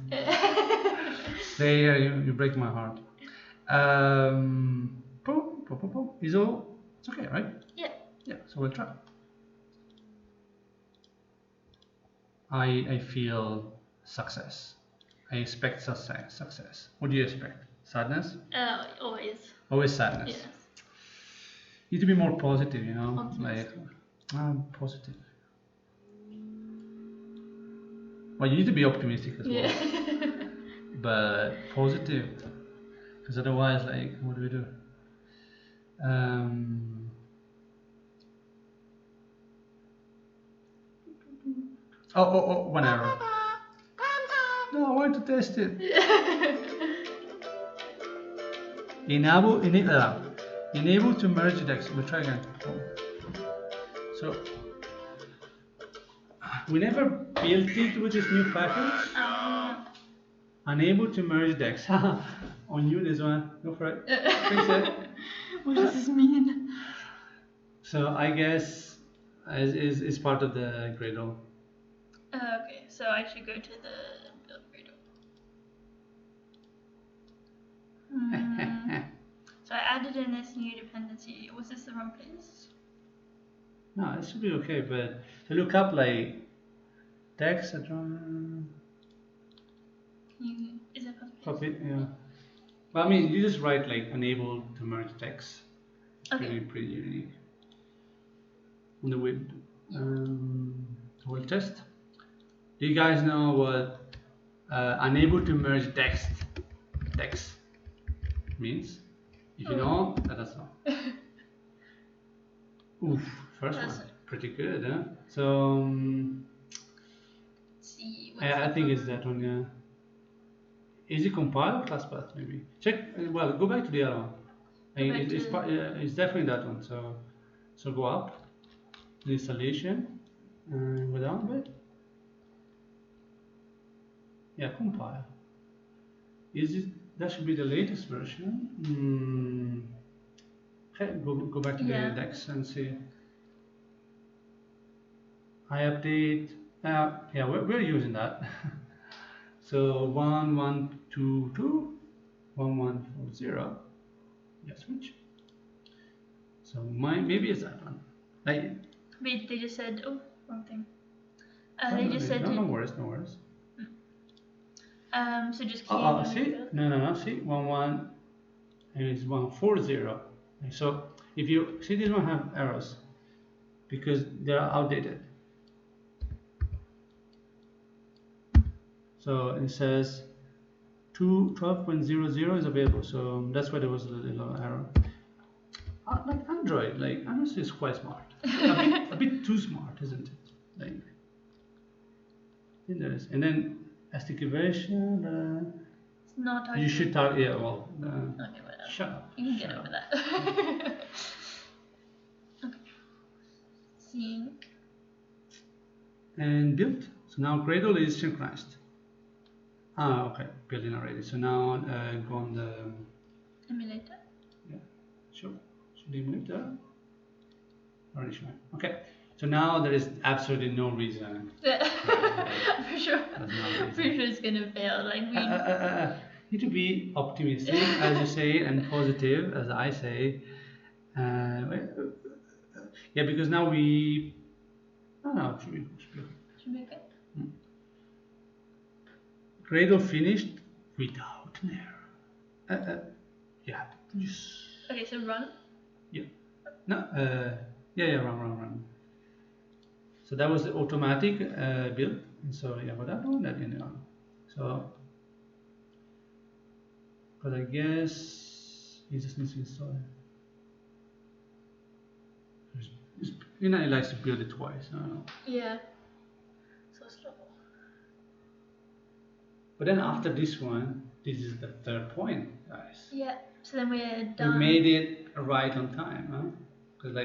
There, you break my heart. Is all? It's okay, right? Yeah. Yeah. So we'll try. I feel success. I expect success. What do you expect? Sadness? Always. Always sadness. Yes. You need to be more positive, Optimist. Like positive. Well, you need to be optimistic as well, but positive, because otherwise, like, what do we do? One error. No, I want to test it. Enable to merge decks. We'll try again. So we never built it with this new package. Unable to merge decks. On you, this one. Go for it. Fix it. What does this mean? So I guess is part of the Gradle. Okay, so I should go to the build Gradle. So I added in this new dependency. Was this the wrong place? No, it should be okay, but to look up like text, Is that possible? copy, yeah. Well, I mean, you just write like unable to merge text. Okay. Pretty unique. On the web, we'll test. Do you guys know what unable to merge text means? If you know, let us know. Oof, first one, pretty good, huh? So, Let's see. I think it's that one, yeah. Is it compile or class path, maybe? Check, well, go back to the other one. It's definitely that one, so go up, the installation, and go down a bit. Yeah, compile. Is it, that should be the latest version. Okay, go back to the index and see. I update. Yeah, we're using that. So 1122 1140. Yeah, switch. So maybe it's that one. Wait, they just said wrong thing. They just said no worries. So just keep. See, no. See, 11 and it's 140. So if you see, this one have errors because they are outdated. So it says 12.00 is available, so that's why there was a little error. Like Android, honestly, is quite smart. a bit too smart, isn't it? Like, I think there is. And then SDK version. It's not targeted. You should target. Yeah, well. Okay, whatever. Shut up. You can get over that. Okay. Sync. And build. So now Gradle is synchronized. Okay, building already. So now go on the Emulator. Yeah, sure. Should the emulator already showing? Okay. So now there is absolutely no reason. I'm pretty sure. Pretty sure it's gonna fail. Like we need to be optimistic, as you say, and positive, as I say. Yeah, because now we. No, it should be okay. Should be okay. Gradle finished without an error. Yeah. Okay, so run. Yeah. No. Yeah. Run. So that was the automatic build. And so yeah, but that one that didn't run. So, but I guess he just needs to install it. He likes to build it twice. I don't know. Yeah. So slow. But then after this one, this is the third point, guys. Yeah. So then we're done. We made it right on time, huh? Because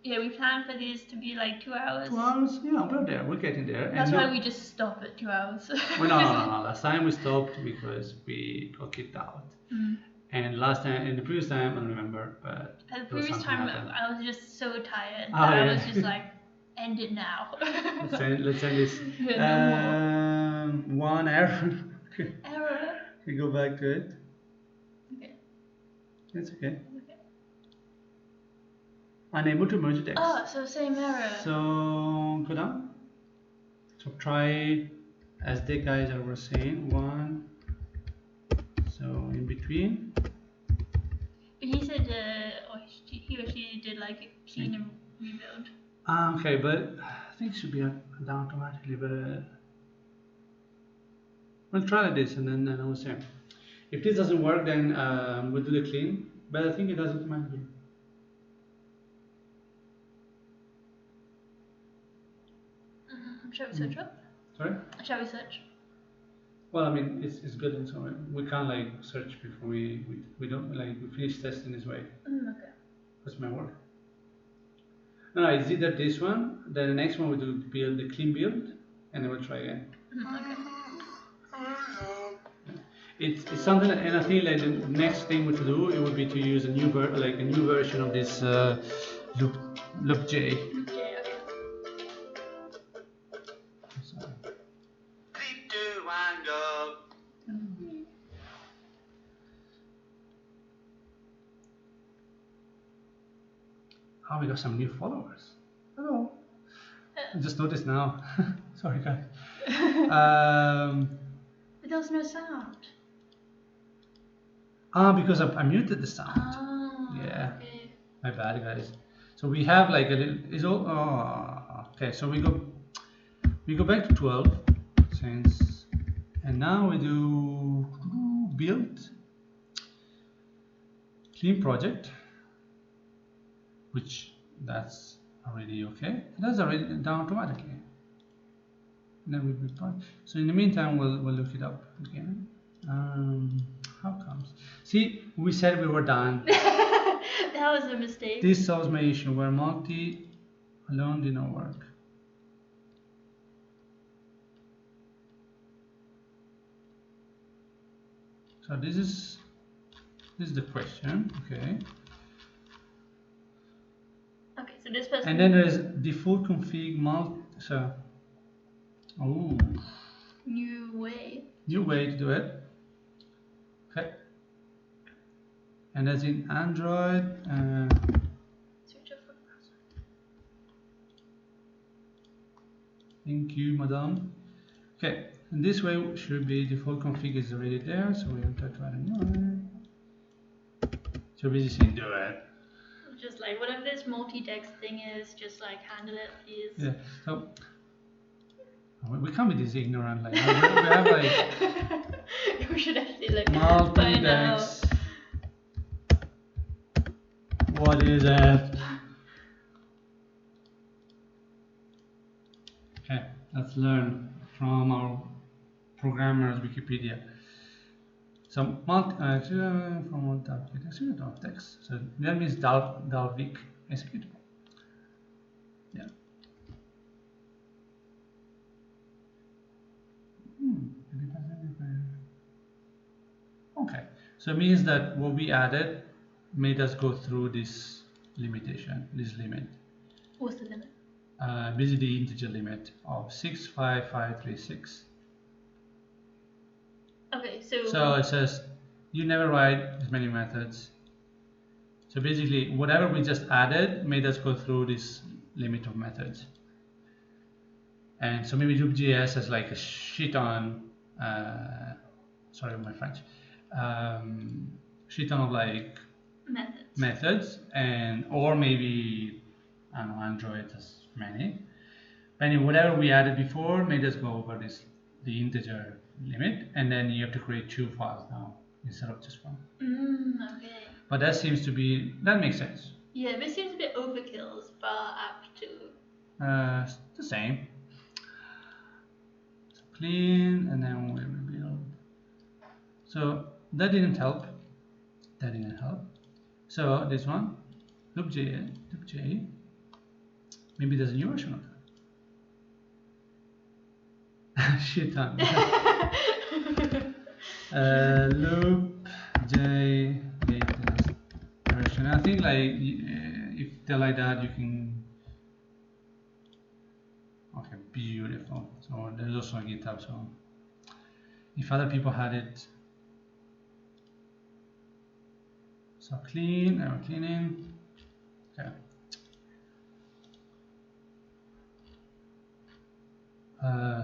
yeah, we planned for these to be like 2 hours. 2 hours? Yeah, we're there. We're getting there. That's why we just stop at 2 hours. Well, no. Last time we stopped because we got kicked out. And in the previous time, I don't remember, but the previous time I was just so tired that I was just like, end it now. let's end this. Yeah, one error. Error. We go back to it. Okay. It's okay. Unable to merge text. Oh, so same error. So go down. So try, as the guys were saying, one. So in between. But he said, he or she did like a clean rebuild. Okay, but I think it should be down automatically. But we'll try this and then I will say. If this doesn't work, then we'll do the clean. But I think it does automatically. Shall we search up? Sorry? Shall we search? Well, I mean, it's good and so we can't like search before we don't like we finish testing this way. Okay. That's my work. No, it's either this one, then the next one we do build the clean build, and then we'll try again. Okay. It's something, and I think like the next thing we to do it would be to use a new version of this loop J. Loop J. Okay. Oh, we got some new followers. Hello. I just noticed now. Sorry, guys. But there was no sound. Because I muted the sound. Oh, Yeah. okay. My bad, guys. So we have like a little. Is all. Okay. So we go back to 12 since, and now we do build clean project, which that's already okay. That's already done automatically. And then we'll be fine. So in the meantime, we'll look it up again. How comes? See, we said we were done. That was a mistake. This solves my issue where multi alone did not work. So this is the question, okay. Okay, so this person. And then there's default config multi. So, oh, New way. new way to do it. Okay. And that's in Android. Switch off for browser. Thank you, madam. Okay, and this way should be default config is already there, so we have to try to know. So we just do it. Just like whatever this multi-text thing is, just like handle it, please. Yeah. So we can't be this ignorant. Like we have like we should actually like multi-text. What is it? Okay, let's learn from our programmers Wikipedia. So from one text. So that means Dalvik executable. Yeah. Okay. So it means that what we added made us go through this limitation, this limit. What's the limit? Basically the integer limit of 65536. Okay, so. So it says you never write as many methods. So basically, whatever we just added made us go through this limit of methods. And so maybe loop.js has like a shit on, sorry my French, shit on of like methods, and or maybe I don't know, Android has many. But anyway, whatever we added before made us go over the integer limit, and then you have to create 2 files now instead of just one. Okay. But that makes sense. Yeah, this seems a bit overkill as far apt to. The same. So clean, and then we rebuild. So that didn't help. So this one, loop.j. Maybe there's a new version of that. Shit on. Loop.j latest version. I think like if they're like that, you can. Okay, beautiful. So there's also a GitHub. So if other people had it, so clean. I'm cleaning. Okay.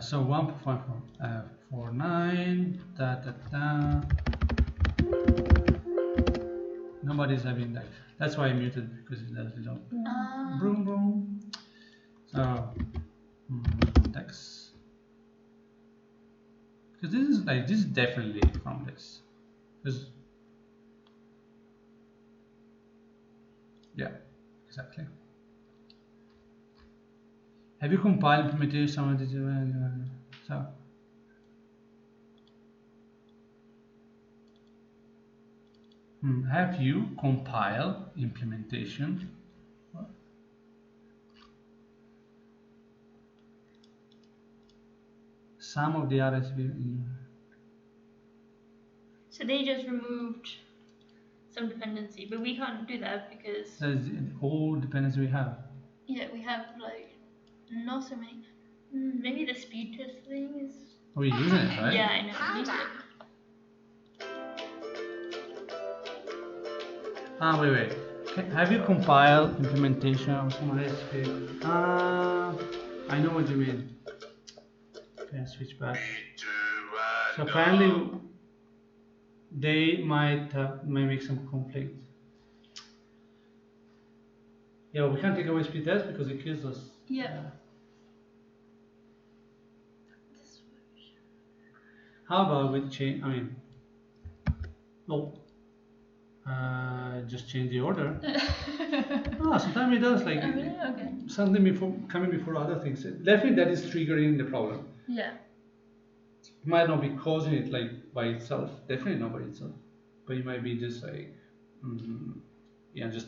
So 1.49. Nobody's having that. That's why I muted, because it does little boom boom. So text. Because this is definitely from this. Because yeah, exactly. Have you compiled implementation? So have you compiled implementation? Some of the RSV. So they just removed some dependency, but we can't do that because. That's all dependencies we have. Yeah, we have like not so many. Maybe the speed test thing is. We're using it, right? Yeah, I know. We need to. Wait. Have you compiled implementation of some RSV? I know what you mean. Okay, switch back. 3, 2, 1, So go. apparently they might make some conflict. Yeah, we can't take away speed test because it kills us. Yeah. How about we change? I mean, no. Just change the order. Sometimes it does like really? Okay. something before coming before other things. Definitely, that is triggering the problem. Yeah. It might not be causing it like by itself. Definitely not by itself, but it might be just like, it's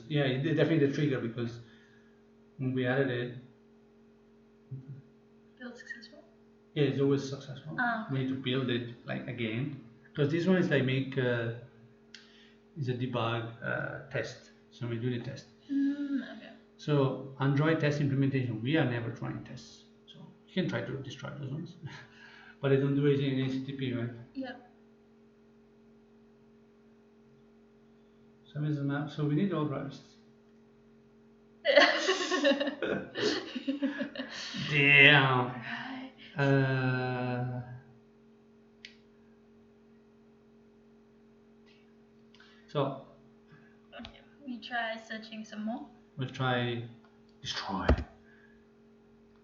definitely the trigger because when we added it, Build successful. yeah, it's always successful. Ah, We need to build it like again because this one is like is a debug test. So we do the test. Okay. So Android test implementation, we are never trying tests. So you can try to destroy those ones, but I don't do it in HTTP, right? Yeah. So is the map. So we need all drivers. Damn. Right. So Okay. We try searching some more. we'll try destroy.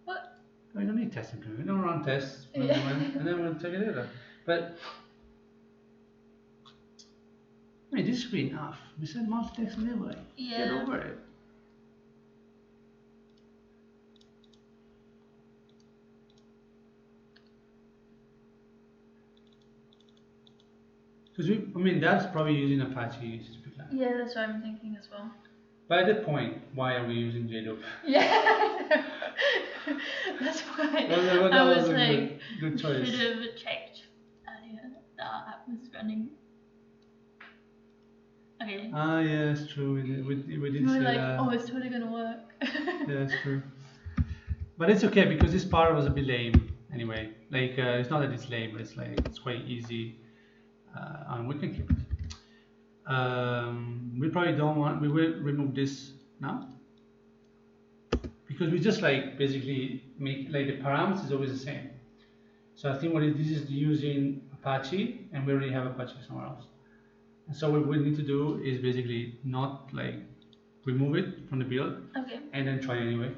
What? We don't need testing. We don't run tests for the Yeah. moment, and then we'll take it later. But I mean, this should be enough. We said multi-text anyway. Yeah. Get over it. Because I mean, that's probably using Apache HTTP client. Yeah, that's what I'm thinking as well. By that point, why are we using JLoop? Yeah. That's why That I was was a like, good choice. should have checked earlier the app was running. Okay. Ah, yes, true. We did We say were like, that. oh, it's totally gonna work. Yeah, that's true. But it's okay because this part was a bit lame anyway. Like, it's not that it's lame, but it's like it's quite easy, and we can keep it. We probably don't want. We will remove this now because we just like basically make like the parameters is always the same. So I think this is using Apache, and we already have Apache somewhere else. And so what we need to do is basically not like remove it from the build, Okay. and then try anyway.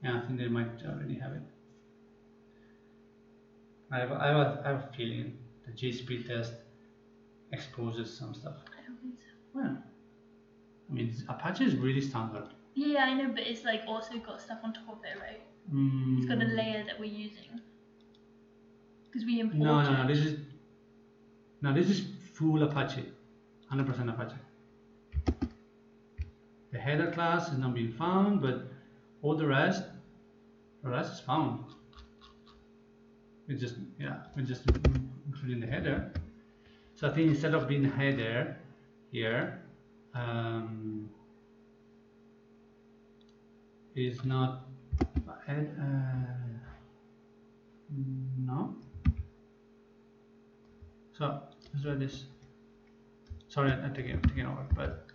Yeah, I think they might already have it. I have a feeling the JSP test exposes some stuff. I don't think so. Well, I mean, Apache is really standard. Yeah, I know, but it's like also got stuff on top of it, right? It's got a layer that we're using. Because we import No, this is full Apache, 100% Apache. The header class is not being found, but all the rest is found. We're just including the header. So I think instead of being header here, is not no. So let's do this. Sorry, I'm taking over, but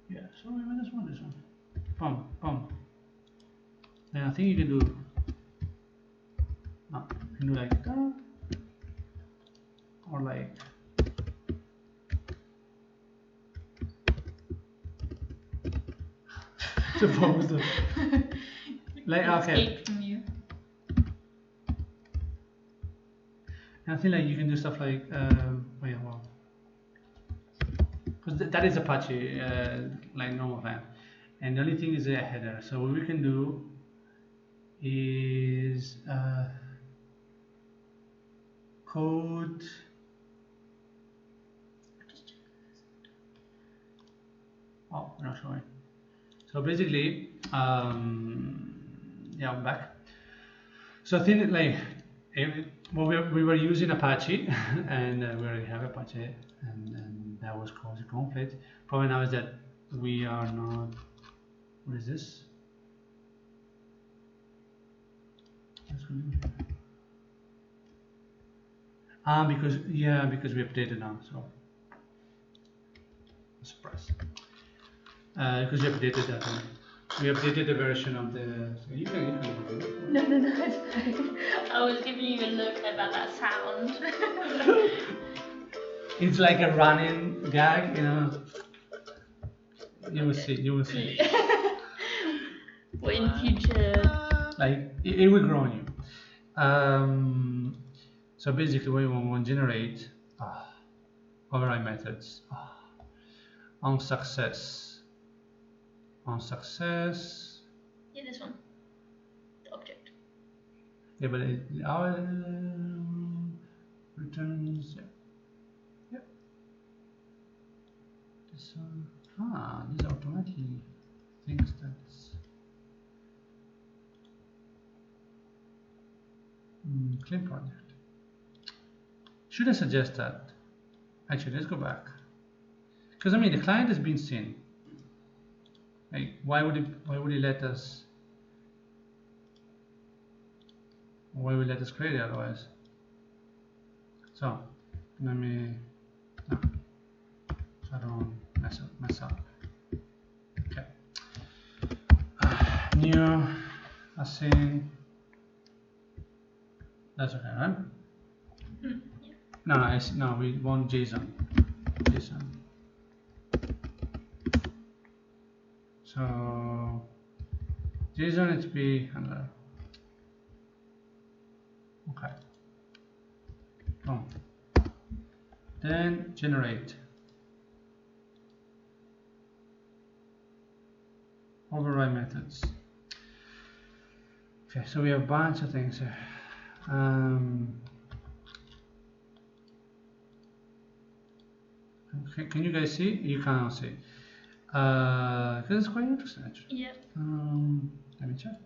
yeah. So we just want this one. Boom. Then I think you can do. No, you can do like that, or like. Suppose the. Like okay. Escape from you. And I think like you can do stuff like well, because that is Apache like normal plan, and the only thing is a header. So what we can do is code. Oh, we're not showing. So basically, yeah, I'm back. So I think that like we were using Apache, and we already have Apache, and that was causing conflict. Problem now is that we are not. What is this? Because we updated now. So Express. Because we updated that one. We updated the version of the. So you can do it. No, it's fine. I was giving you a look about that sound. It's like a running gag, you know. You will see. You will see. Well, in future. Like it will grow on you. So basically, what we want to generate override methods on success. Yeah, this one. The object. Yeah, but our returns. Yeah. This one. This automatically thinks that's. Clean project. Should I suggest that? Actually, let's go back. Because I mean, the client has been seen. Like, why would he let us? Why would he let us create it otherwise? So let me. No, so I don't mess up. Okay. New async. That's okay, right? Yeah. No, we want JSON. So JSON HTTP handler. Okay. Boom. Then generate. Override methods. Okay, so we have a bunch of things here. Okay, can you guys see? You cannot see. Because it's quite interesting actually. Yeah. Let me check.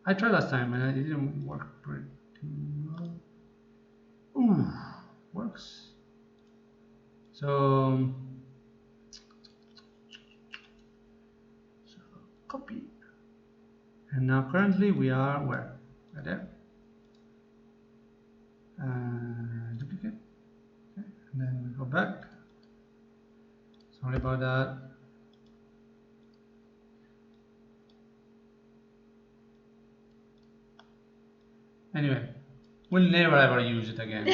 I tried last time and it didn't work pretty well. Ooh, works. So copy. And now currently we are where? Right there. Duplicate. Okay. And then we go back. Sorry about that. Anyway, we'll never ever use it again.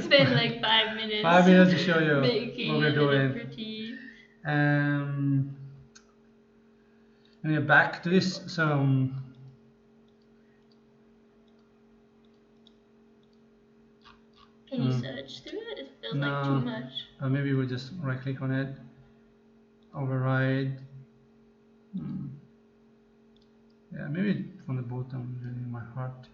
Spend like 5 minutes. 5 minutes to show you making what we're doing. Pretty. And we're back to this. So can you search through it? It feels like too much. Maybe we'll just right click on it, override. Yeah, maybe from the bottom, in my heart.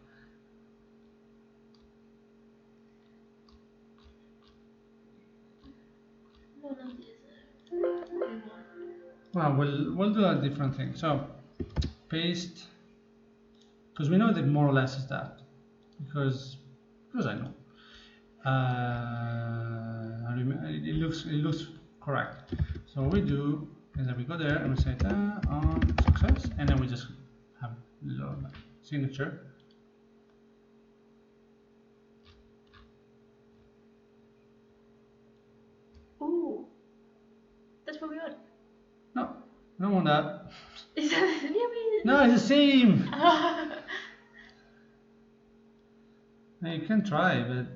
Well, we'll do a different thing. So paste, because we know that more or less is that, because I know. It looks correct. So what we do is that we go there and we say on success, and then we just have signature. Ooh, that's what we want. No, I don't want that. Is that No, it's the same. No, you can try, but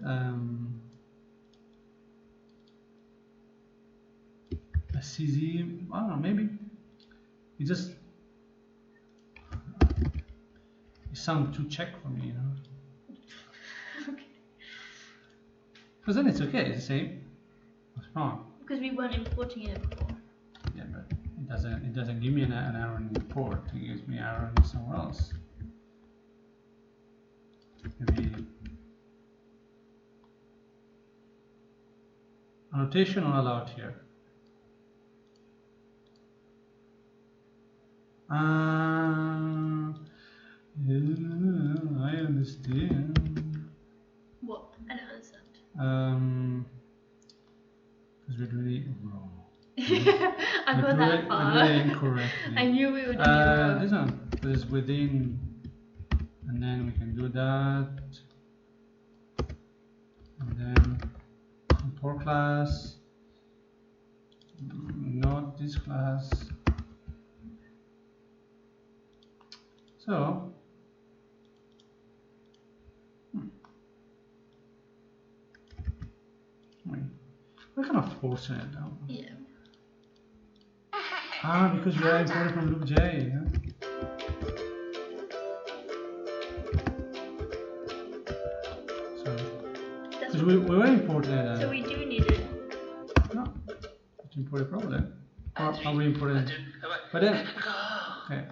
a CZ, I don't know, maybe it just it sounds too Czech for me, you know. Okay. Because then it's okay, it's the same. What's wrong? Because we weren't importing it before. Yeah, but it doesn't give me an error in import. It gives me an error in somewhere else. Maybe annotation not allowed here. Yeah, I understand. What? I don't understand. Because we're doing it wrong. I got that far. We're doing it incorrectly. I knew we would do it wrong. This one, because within, and then we can do that, and then import class, endpoints class. So we're kind of forcing it now. Yeah. Because we are imported from loop J. Yeah? So, because we were imported. So we do need it. No, it's imported problem. Are we imported? But then, okay.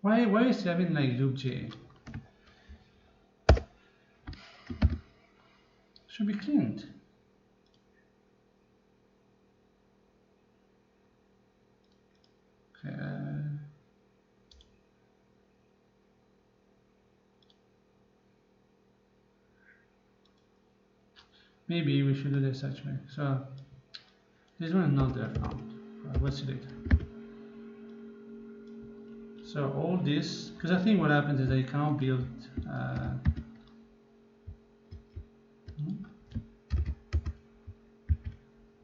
Why is having like loop J? Should be cleaned. Okay. Maybe we should do this actually. So this one is not there found. What's it? So all this, because I think what happens is that you cannot build.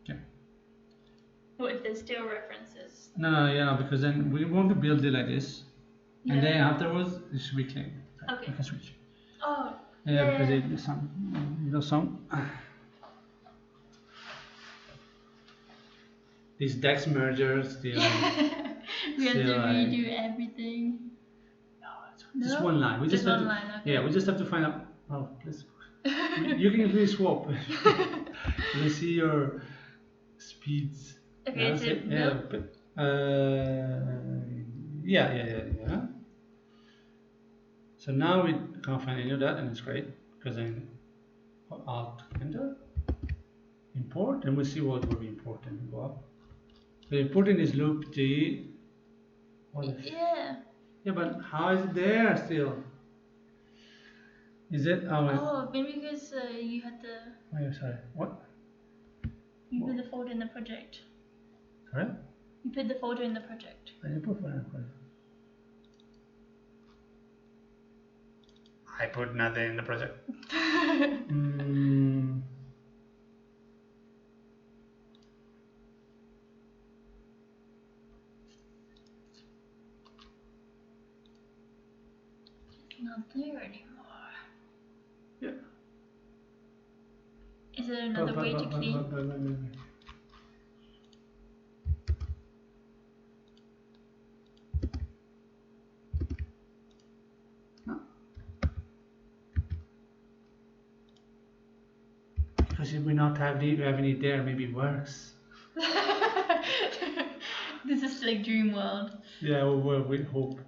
Okay. What if there's still references? No, because then we want to build it like this, and then afterwards it should be clean. Okay. We can switch. Oh. Yeah, because there's some. These DEX mergers still. We have to redo everything. No, just one line. We just have one to, line. Okay. Yeah, we just have to find out. Oh, please. You can really swap. Let's see your speeds. Okay, Yeah, so yeah. So now we can't find any of that, and it's great because then Alt Enter, import, and we'll see what we import and go up. So importing is loop G. Yeah. Yeah, but how is it there still? Is it? Oh, maybe because you had the. Oh, yeah, sorry. What? You put the folder in the project. Sorry? You put the folder in the project. I didn't put folder. I put nothing in the project. It's not there anymore. Yeah. Is there another way to clean? No. Because if we not have it there, maybe it works. This is like dream world. Yeah, we hope.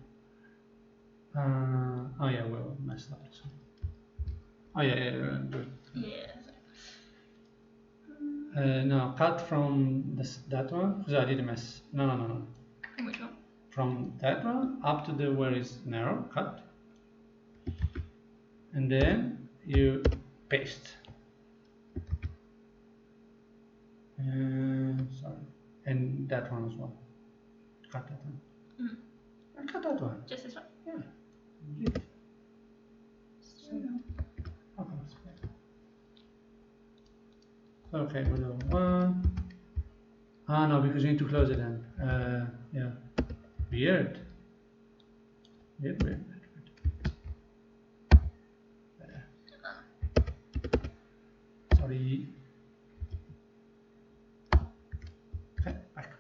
Oh yeah, we'll mess up this one. Oh yeah, good. Yeah. No, cut from that one because I did a mess. No. From which one? From that one up to the where it's narrow, cut, and then you paste. Sorry, and that one as well. Cut that one. And cut that one. Just this one? Yeah. Okay, we'll do one. No, because you need to close it then. Yeah. Weird. Sorry. Okay, back.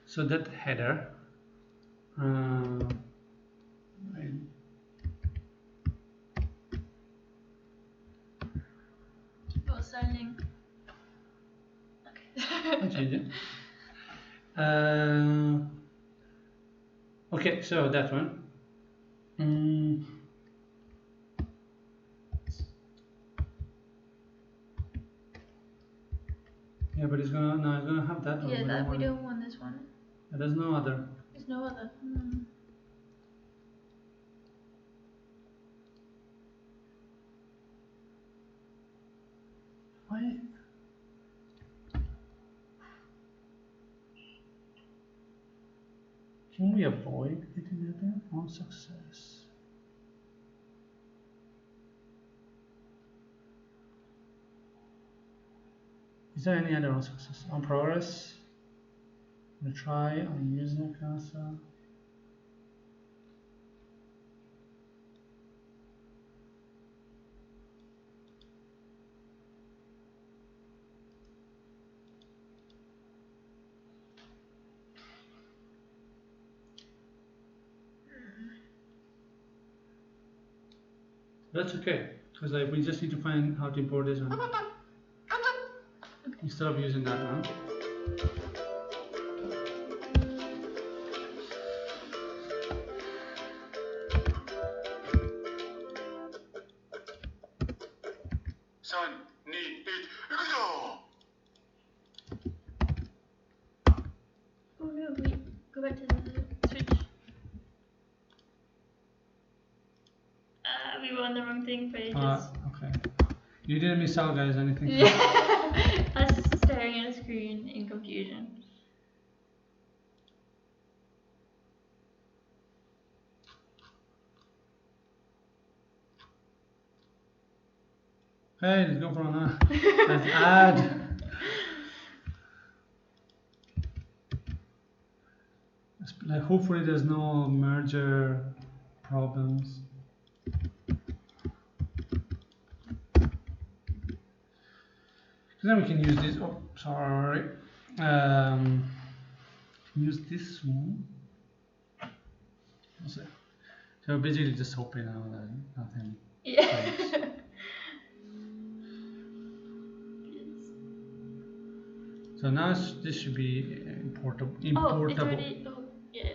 So that header. Oh, styling. Okay. I'll change it. Okay, so that one. Yeah, but it's gonna have that one. Yeah, we don't want this one. There's no other. There's no other. Why? Can we avoid getting that there? On success. Is there any other on progress? I'm gonna try on user console. That's okay, because like we just need to find how to import this one instead of using that one. Son, need it. Go! Oh no, wait, go back to the switch. We were on the wrong thing for ages. Okay. You didn't miss out, guys, anything? Yeah. Us staring at a screen in confusion. Hey, let's go for an let's add. Like, hopefully there's no merger problems. Then we can use this. Oh, sorry. Use this one. So basically just hoping now that nothing. Yeah. So now this should be importable. Oh, it's already. Oh, yeah.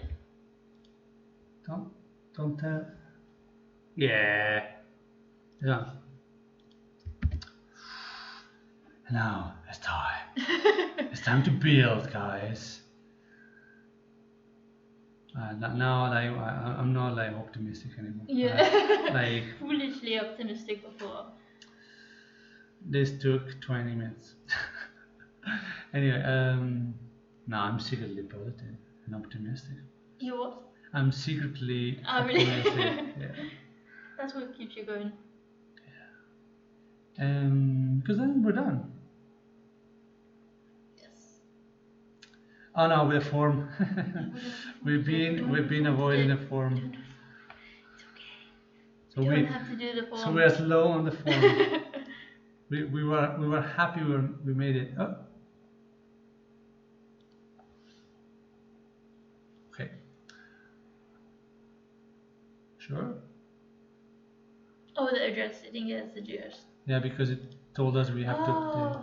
Don't tell. Yeah. Yeah. Now it's time. It's time to build, guys. Now I'm not like optimistic anymore. Yeah. Like Foolishly optimistic before. this took 20 minutes. Anyway, no, I'm secretly positive and optimistic. You what? I'm secretly Really? optimistic. Yeah. That's what keeps you going. Because then we're done. Yes. Oh no, with the form. we've been avoiding the form. It's okay. So you don't have to do the form. So we are slow on the form. we were happy when we made it. Oh. Okay. Sure. Oh, the address. I think it's the address. Yeah, because it told us we have to.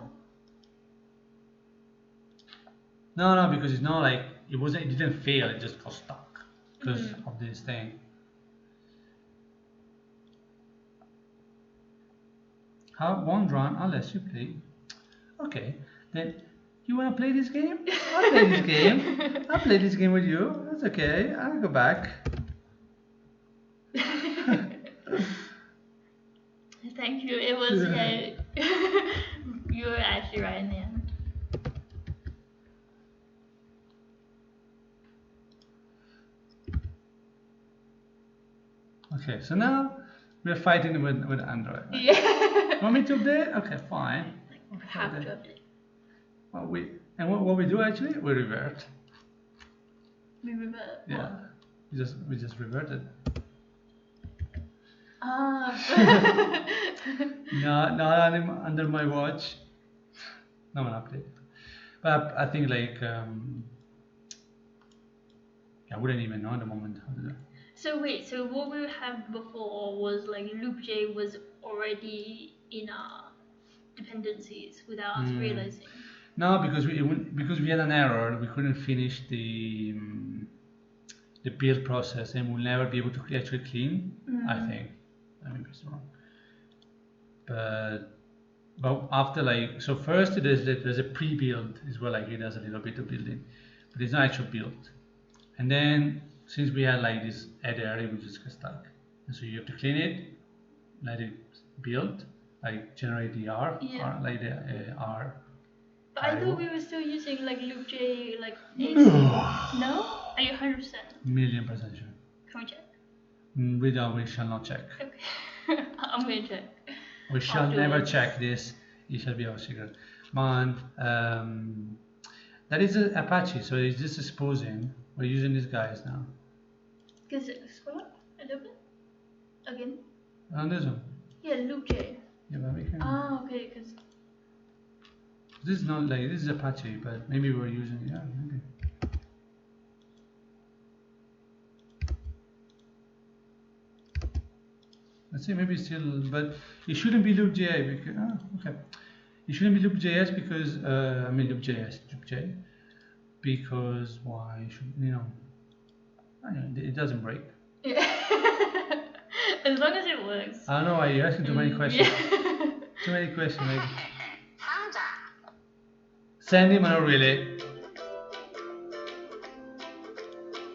No, because it's not like it didn't fail. It just got stuck because of this thing. How won't run unless you play. Okay, then you wanna play this game? I'll play this game. I'll play this game with you. That's okay. I'll go back. Thank you. It was you were actually right in the end. Okay, so now we're fighting with Android. Right? Yeah. Want me to update? Okay, fine. Have to update. Well, what we do actually, we revert. We revert. Yeah, we just reverted. Not under my watch. No one update. But I think like I wouldn't even know at the moment how to do. So wait, so what we had before was like loopj was already in our dependencies without us realizing. No, because we had an error, we couldn't finish the build process, and we'll never be able to actually clean. I think. I maybe it's wrong. But after like first there's a pre-build is where like it does a little bit of building, but it's not actual build. And then since we had like this header, we just got stuck. And so you have to clean it, let it build, like generate the R, like the R. But I thought we were still using like loopj like AC. No? Are you 100%? $1,000,000% sure. Can we check? We shall not check. Okay. I'm going to check. We shall never check this. It shall be our secret. Man, that is a Apache, so it's just exposing. We're using these guys now. Scroll up a little bit. Again. On this one. Yeah, loop J. Yeah, but we can. Ah, okay, because. This is not like this is Apache, but maybe we're using maybe. Let's see, maybe still, but it shouldn't be loop.js because okay, it shouldn't be loop.js because I mean loop.js, loop.j, because why should I don't know, it doesn't break. Yeah. As long as it works. I don't know why you're asking too many questions. Yeah. Too many questions, maybe. Send him, not really.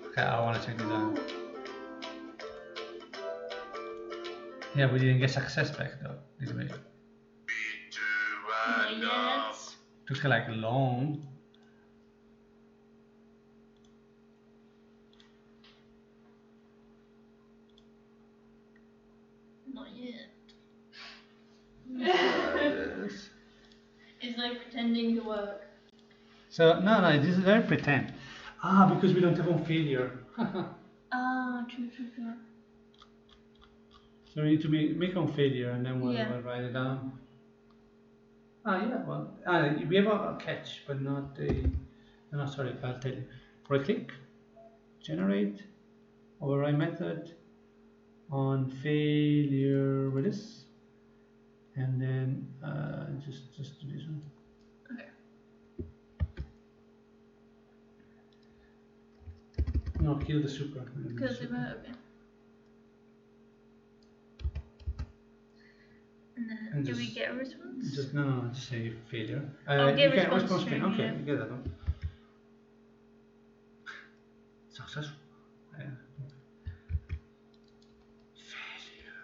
Okay, I want to check this out. Yeah, we didn't get success back though, did we? Not yet. Took like long. Not yet. It's like pretending to work. So no, this is very pretend. Because we don't have on failure. True. So we need to make on failure and then we'll write it down. Yeah, well, we have a catch, but not a. No, sorry, I'll tell you. Right click, generate, override method on failure with this, and then just do this one. Okay. No, kill the super. Because okay. And do we get a response? Just no, just say failure. Get response string. Okay, Yeah. you get that one. Successful. Yeah. Failure.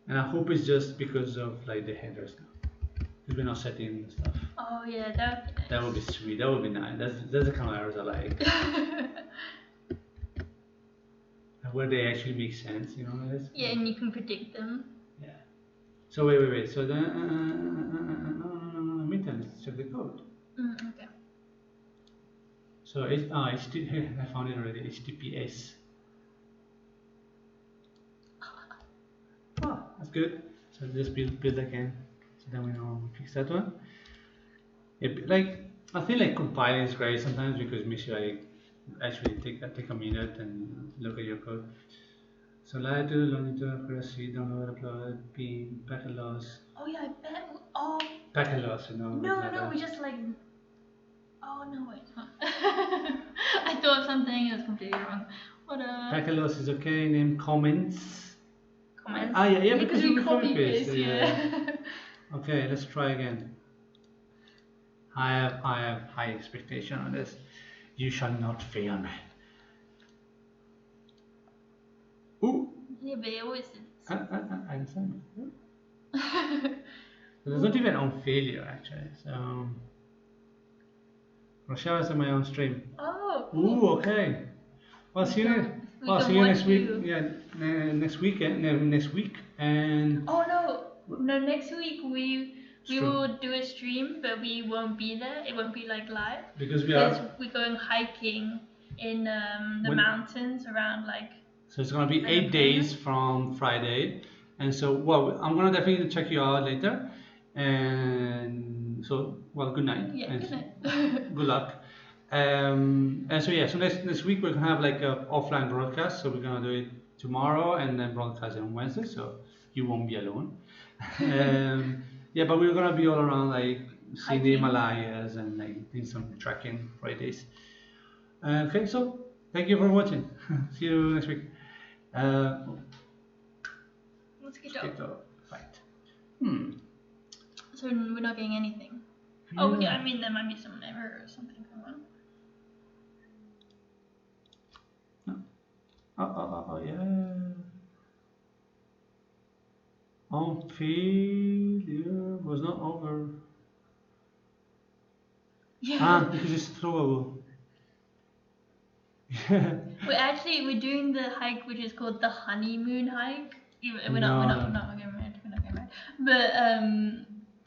And I hope it's just because of like the headers now, because we're not setting the stuff. Oh yeah, that would be nice. That would be sweet. That would be nice. That's the kind of errors I like. Where they actually make sense, Yeah, and you can predict them. Yeah. So wait. So then, no. Meantime, let's check the code. Okay. So I found it already. HTTPS. That's good. So just build again. So then we know we fix that one. I feel like compiling is great sometimes because it makes you like actually take a minute and look at your code. So latitude, longitude, accuracy, download, upload, beam, packet loss. Oh yeah, I bet. Oh. Packet loss, No, we just like. Oh no, wait. I thought something was completely wrong. What Packet loss is okay. Name comments. Comments. Yeah, because we we copy paste. Yeah. Okay, let's try again. I have high expectation on this. You shall not fail me. Ooh. Yeah, but it always is. I understand. So there's not even on failure actually. So Rochelle is on my own stream. Oh. Ooh, okay. Well, see you next week. Yeah, next weekend. Next week and. Oh no! Next week we will do a stream, but we won't be there. It won't be like live. Because we're going hiking in the mountains around like. So it's gonna be 8 days from Friday, and so I'm gonna definitely check you out later, and so good night. Yeah, and good night. Good luck. And so next week we're gonna have like a offline broadcast. So we're gonna do it tomorrow and then broadcast it on Wednesday. So you won't be alone. But we're gonna be all around like seeing the Himalayas and like doing some trekking Fridays. Okay, so thank you for watching. See you next week. Mosquito. Fight. So we're not getting anything. Yeah. Oh yeah, I mean there might be some error or something going on. Yeah. On failure was not over. Yeah. Because it's throwable. We're doing the hike which is called the honeymoon hike. We're not getting married. But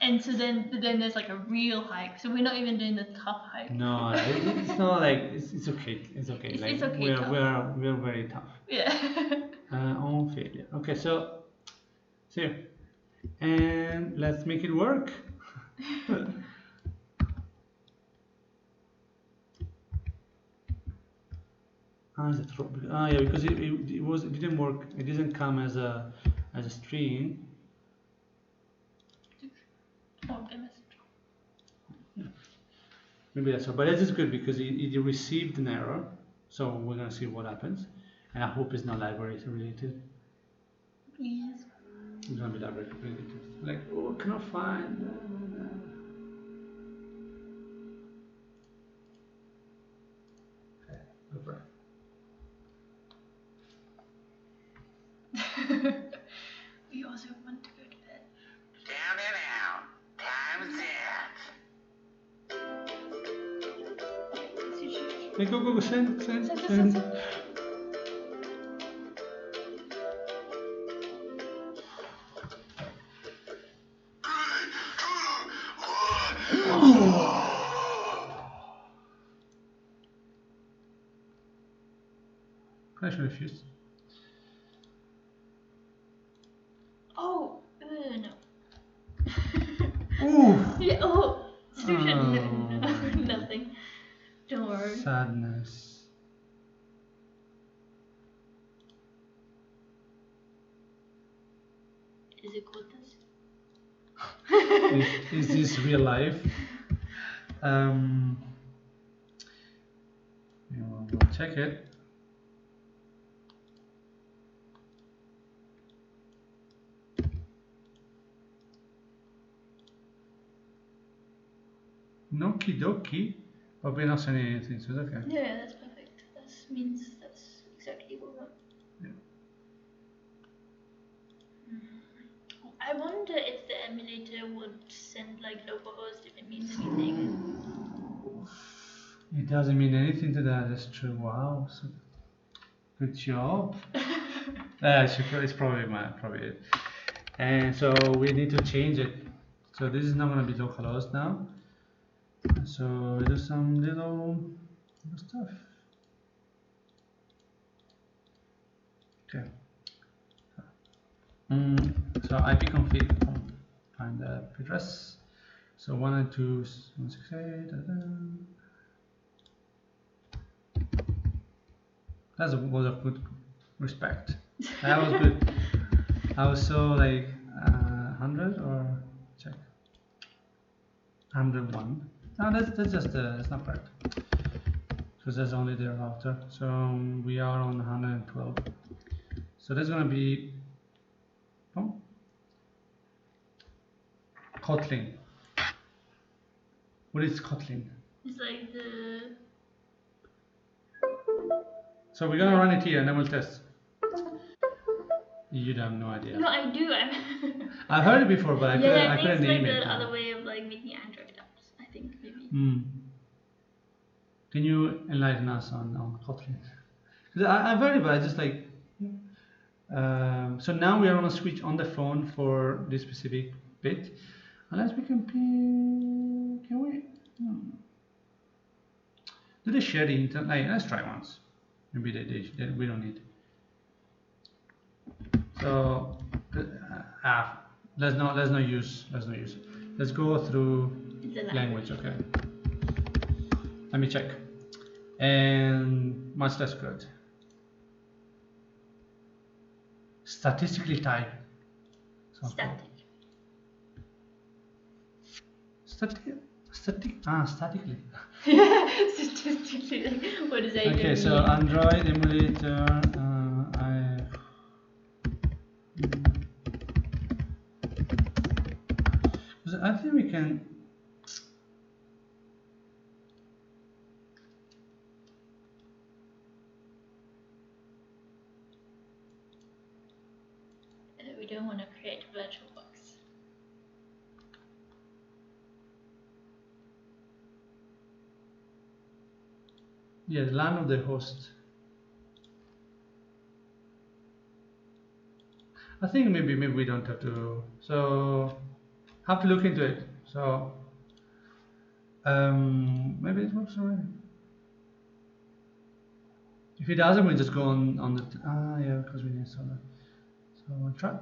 And so then there's like a real hike. So we're not even doing the tough hike. No, it's not like it's okay. It's okay. It's okay. We're very tough. Yeah. On failure. Okay, so and let's make it work. Yeah, because it didn't work. It didn't come as a string. Oh goodness. Maybe that's all. But this is good because it received an error. So we're gonna see what happens, and I hope it's not library related. Yes. It's gonna be library related. Like, oh, I cannot find. Okay, go for it. We also want to go to bed. Down and out. Time's it. Hey, go, send. Connection refused. Oh, no. Ooh. Yeah, oh, solution. No, nothing. Don't worry. Sadness. Is it called this? Is this real life? We'll check it. Okie dokie, but we're not sending anything, so it's okay. Yeah, that's perfect. That means that's exactly what we want. Yeah. I wonder if the emulator would send like localhost if it means anything. It doesn't mean anything to that. That's true. Wow, so good job. It's probably it. And so we need to change it. So this is not going to be localhost now. So we do some little stuff. Okay. So ipconfig, find the address. So 192.168. That was a good respect. That was good. I was so like 100 or check 101. No, that's just it's not correct because that's only the router. So we are on 112. So that's gonna be Kotlin. What is Kotlin? It's like the. So we're gonna run it here and then we'll test. You have no idea. No, I do. I've heard it before, but I couldn't name it. It's like the other way of like making Android apps. I think maybe. Can you enlighten us on Kotlin? Because I've heard it, but I just like. So now we are gonna switch on the phone for this specific bit, unless we can we? Do they share the internet? Like, let's try once. Maybe they we don't need. So let's not use. Let's go through language. Okay. Let me check. And much less good. Statistically type. Statically. Statically. Statistically. What does that even Okay, mean? so Android emulator. I think we can. We don't want to create a virtual box. Yeah, LAN of the host. I think maybe we don't have to. So have to look into it. So maybe it works already. If it doesn't, we just go on the yeah, because we need solar. So we'll try.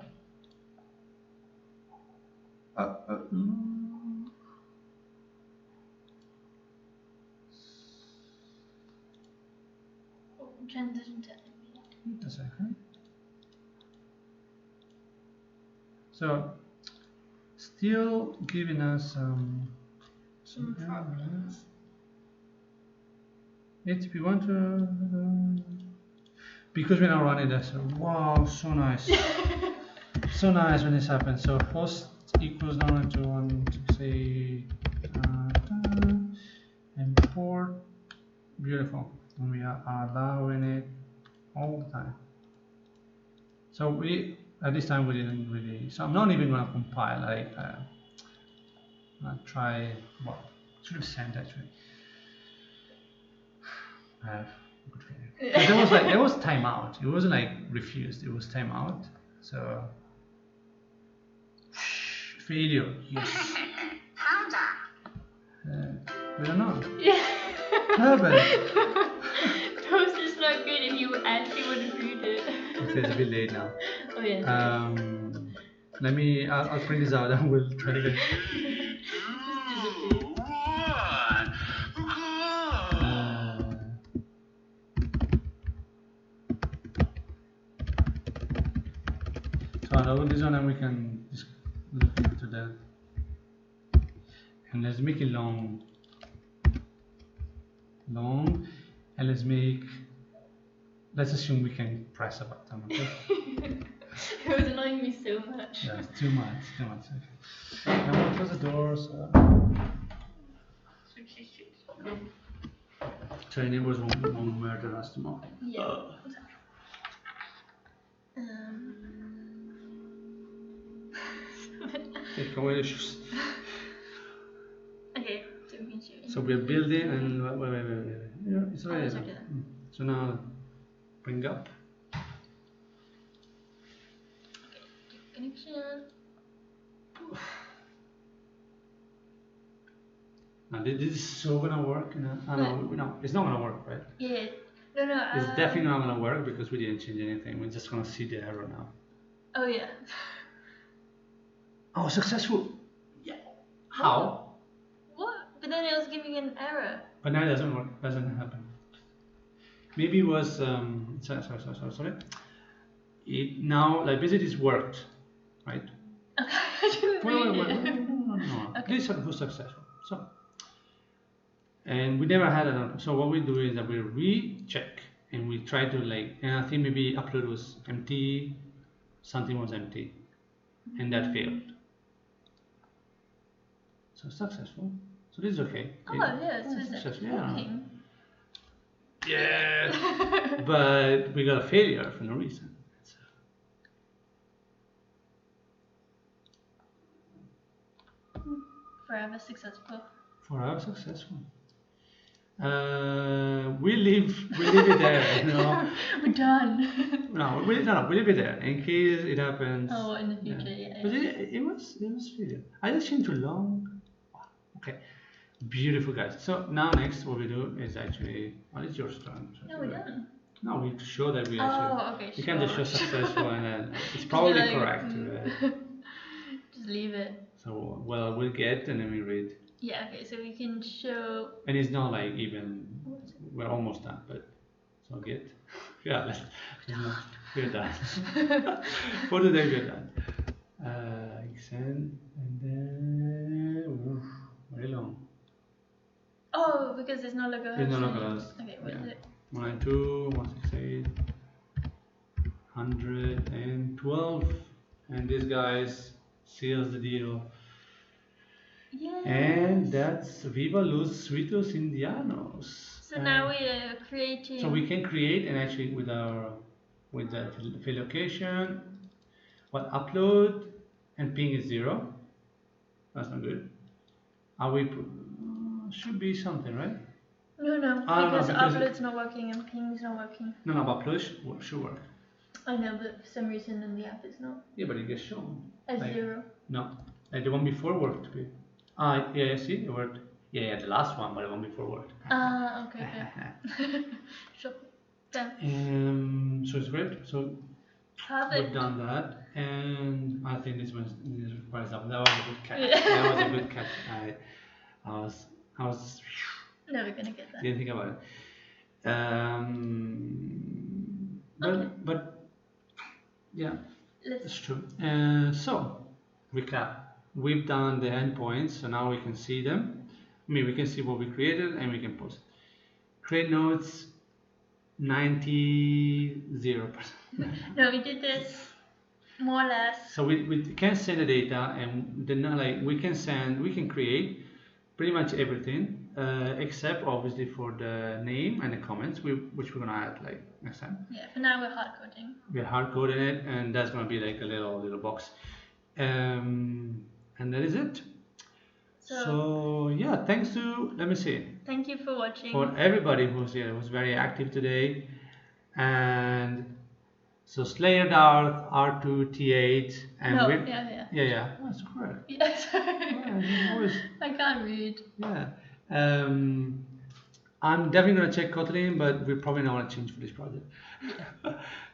Transition to animate. Wait a second. So still giving us some problems. HTTP 1 to because we're not running this. Wow, so nice. So nice when this happens. So host equals down to 1 to say and port. Beautiful. And we are allowing it all the time. So we at this time we didn't really. So I'm not even gonna compile. I'll try. Well, should have sent actually. I have a good feeling. So there was timeout. It wasn't like refused. It was timeout. So failure. Yes. How's that? We don't know. Yeah. What happened? Toast is not good if you actually would have viewed it. Okay, it's a bit late now. Oh yeah. Let me. I'll print this out and we'll try again. So I'll open this one and we can just look into that. And let's make it long. And let's assume we can press a button. Okay? It was annoying me so much. Yeah, it's too much. Okay. Now we'll close the doors. So your neighbors won't murder us tomorrow. Yeah. Okay, come with issues. Okay, so we can show. So we're building and wait. Yeah, it's already it's done. okay. So now bring up. Connection. Now this is so gonna work. No, it's not gonna work, right? Yeah. No. It's definitely not gonna work because we didn't change anything. We're just gonna see the error now. Oh yeah. Oh, successful. Yeah. How? What? But then it was giving an error. But now it doesn't work. Doesn't happen. Maybe it was sorry. It now like basically worked, right? Okay, I didn't read it. No. Okay. This was successful. So, and we never had it. So what we do is that we recheck and we try to and I think maybe upload was empty, something was empty, and that failed. So successful. So this is okay. Oh yeah, so it's successful. working. Yeah. But we got a failure for no reason. Forever successful. Forever successful. We leave it there, you know. We're done. No, we leave it there in case it happens. Oh, in the future, yeah. But it was failure. I just changed too long. Okay, beautiful guys. So now next what we do is actually, it's your turn. No, we're done. No, we show that we actually. Oh, okay, You can't just show successful and then it's probably correct. Just leave it. So we'll get and then we read. Yeah, okay, so we can show. And it's not like even, we're almost done, but so get. Yeah, we're done. For today, we're done. Extend, and then, very long. Oh, because there's no logo. There's no logo. Okay, what is it? 192, 168, 112, and this guys seals the deal. Yes. And that's Viva los Suitos Indianos. So now we are creating. So we can create and actually with the field location, upload and ping is 0. That's not good. Are we should be something, right? No, because upload's not working and ping's not working. No, upload should work. I know, but for some reason in the app it's not. Yeah, but it gets shown. As 0. No. Like the one before worked. Yeah, see, it worked. Yeah, the last one, but the one before worked. Okay. Sure. Yeah. So it's great. So Perfect. we've done that, and I think this for example, that was a good catch. Yeah. That was a good catch. I was Never gonna get that. didn't think about it. Okay. But yeah, Let's. that's true. So recap. We've done the endpoints, so now we can see them. I mean, we can see what we created and we can post. Create nodes, 0%. No, we did this more or less. So we can send the data, and then like we can create pretty much everything, except obviously for the name and the comments, which we're gonna add like next time. Yeah, for now we're hard coding. We're hard coding it, and that's gonna be like a little box, and that is it. So yeah, thanks to Thank you for watching. for everybody who's here, who's very active today, and so Slayer Darth, R2T8, and No, we're yeah. that's correct. Yeah, sorry. Yeah, always, I can't read. yeah. I'm definitely gonna check Kotlin, but we're probably not gonna change for this project.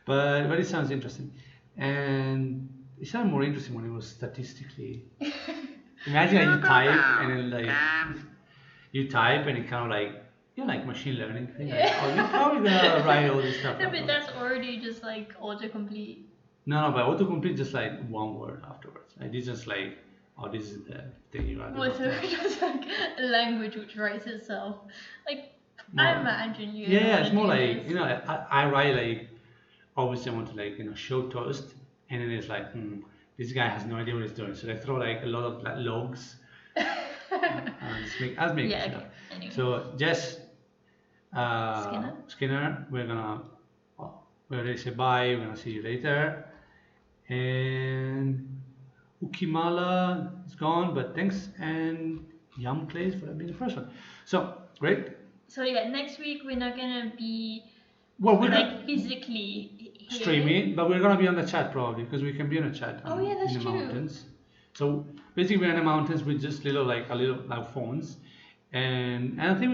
but it sounds interesting, and it sounded more interesting when it was statistically. Imagine that you type and then like you type and it kind of like like machine learning thing. Like, oh, you're probably gonna write all this stuff. No, but that's already just like autocomplete. No, but autocomplete just like one word afterwards. Like it's just like, oh, this is the thing you gotta do. Well, so it's like a language which writes itself. Like I imagine you. Yeah, it's more like I write like obviously I want to like show toast, and then it's like this guy has no idea what he's doing, so they throw like a lot of like logs. I'll make it up. Anyway. So Jess, Skinner, we already say bye. We're gonna see you later, and Ukimala is gone, but thanks, and Yum Clays for being the first one. So great. So yeah, next week we're not gonna be we're like physically here. Streaming, but we're gonna be on the chat probably because we can be on the chat. That's in the true. Mountains. So basically, we're in the mountains with just little phones, and I think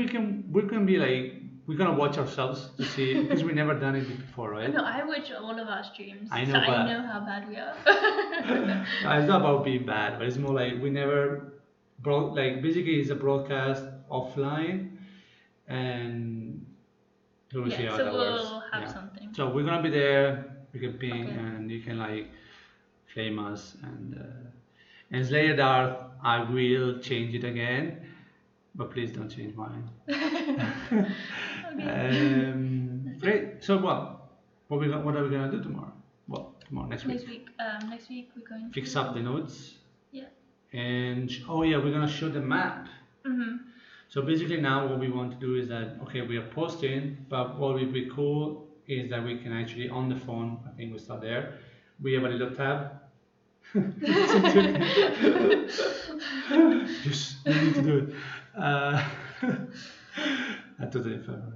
we're gonna watch ourselves to see because we never done it before, right? No, I watch all of our streams. I know, so but I know how bad we are. It's not about being bad, but it's more like we never basically it's a broadcast offline, and we'll see how so that we'll works. have something. So we're gonna be there. We can ping, and you can like flame us, and Slayer Darth, I will change it again, but please don't change mine. Great. So what are we gonna do tomorrow? Well, next week. Next week we're going fix to up the nodes. Yeah. And we're gonna show the map. So basically now what we want to do is that we are posting, but what would be cool is that we can actually on the phone. I think we start there. We have a little tab. Yes, you need to do it. I totally forgot.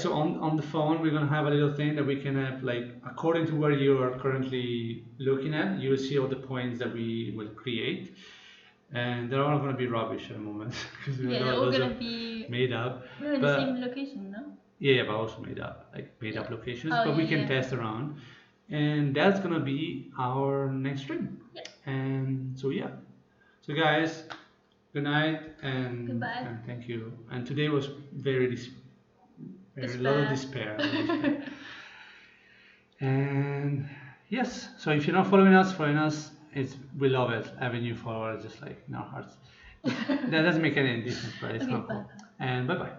So on the phone we're gonna have a little thing that we can have according to where you are currently looking at, you will see all the points that we will create, and they're all gonna be rubbish at the moment because they're all gonna be made up. No, in the same location, no? Yeah, but also made up locations, but we can test around. And that's gonna be our next stream. Yeah. And so guys, good night and goodbye. And thank you. And today was very a lot of despair. And yes, so if you're not following us, we love it having you followers just like in our hearts. That doesn't make any difference, but it's not cool. And bye bye.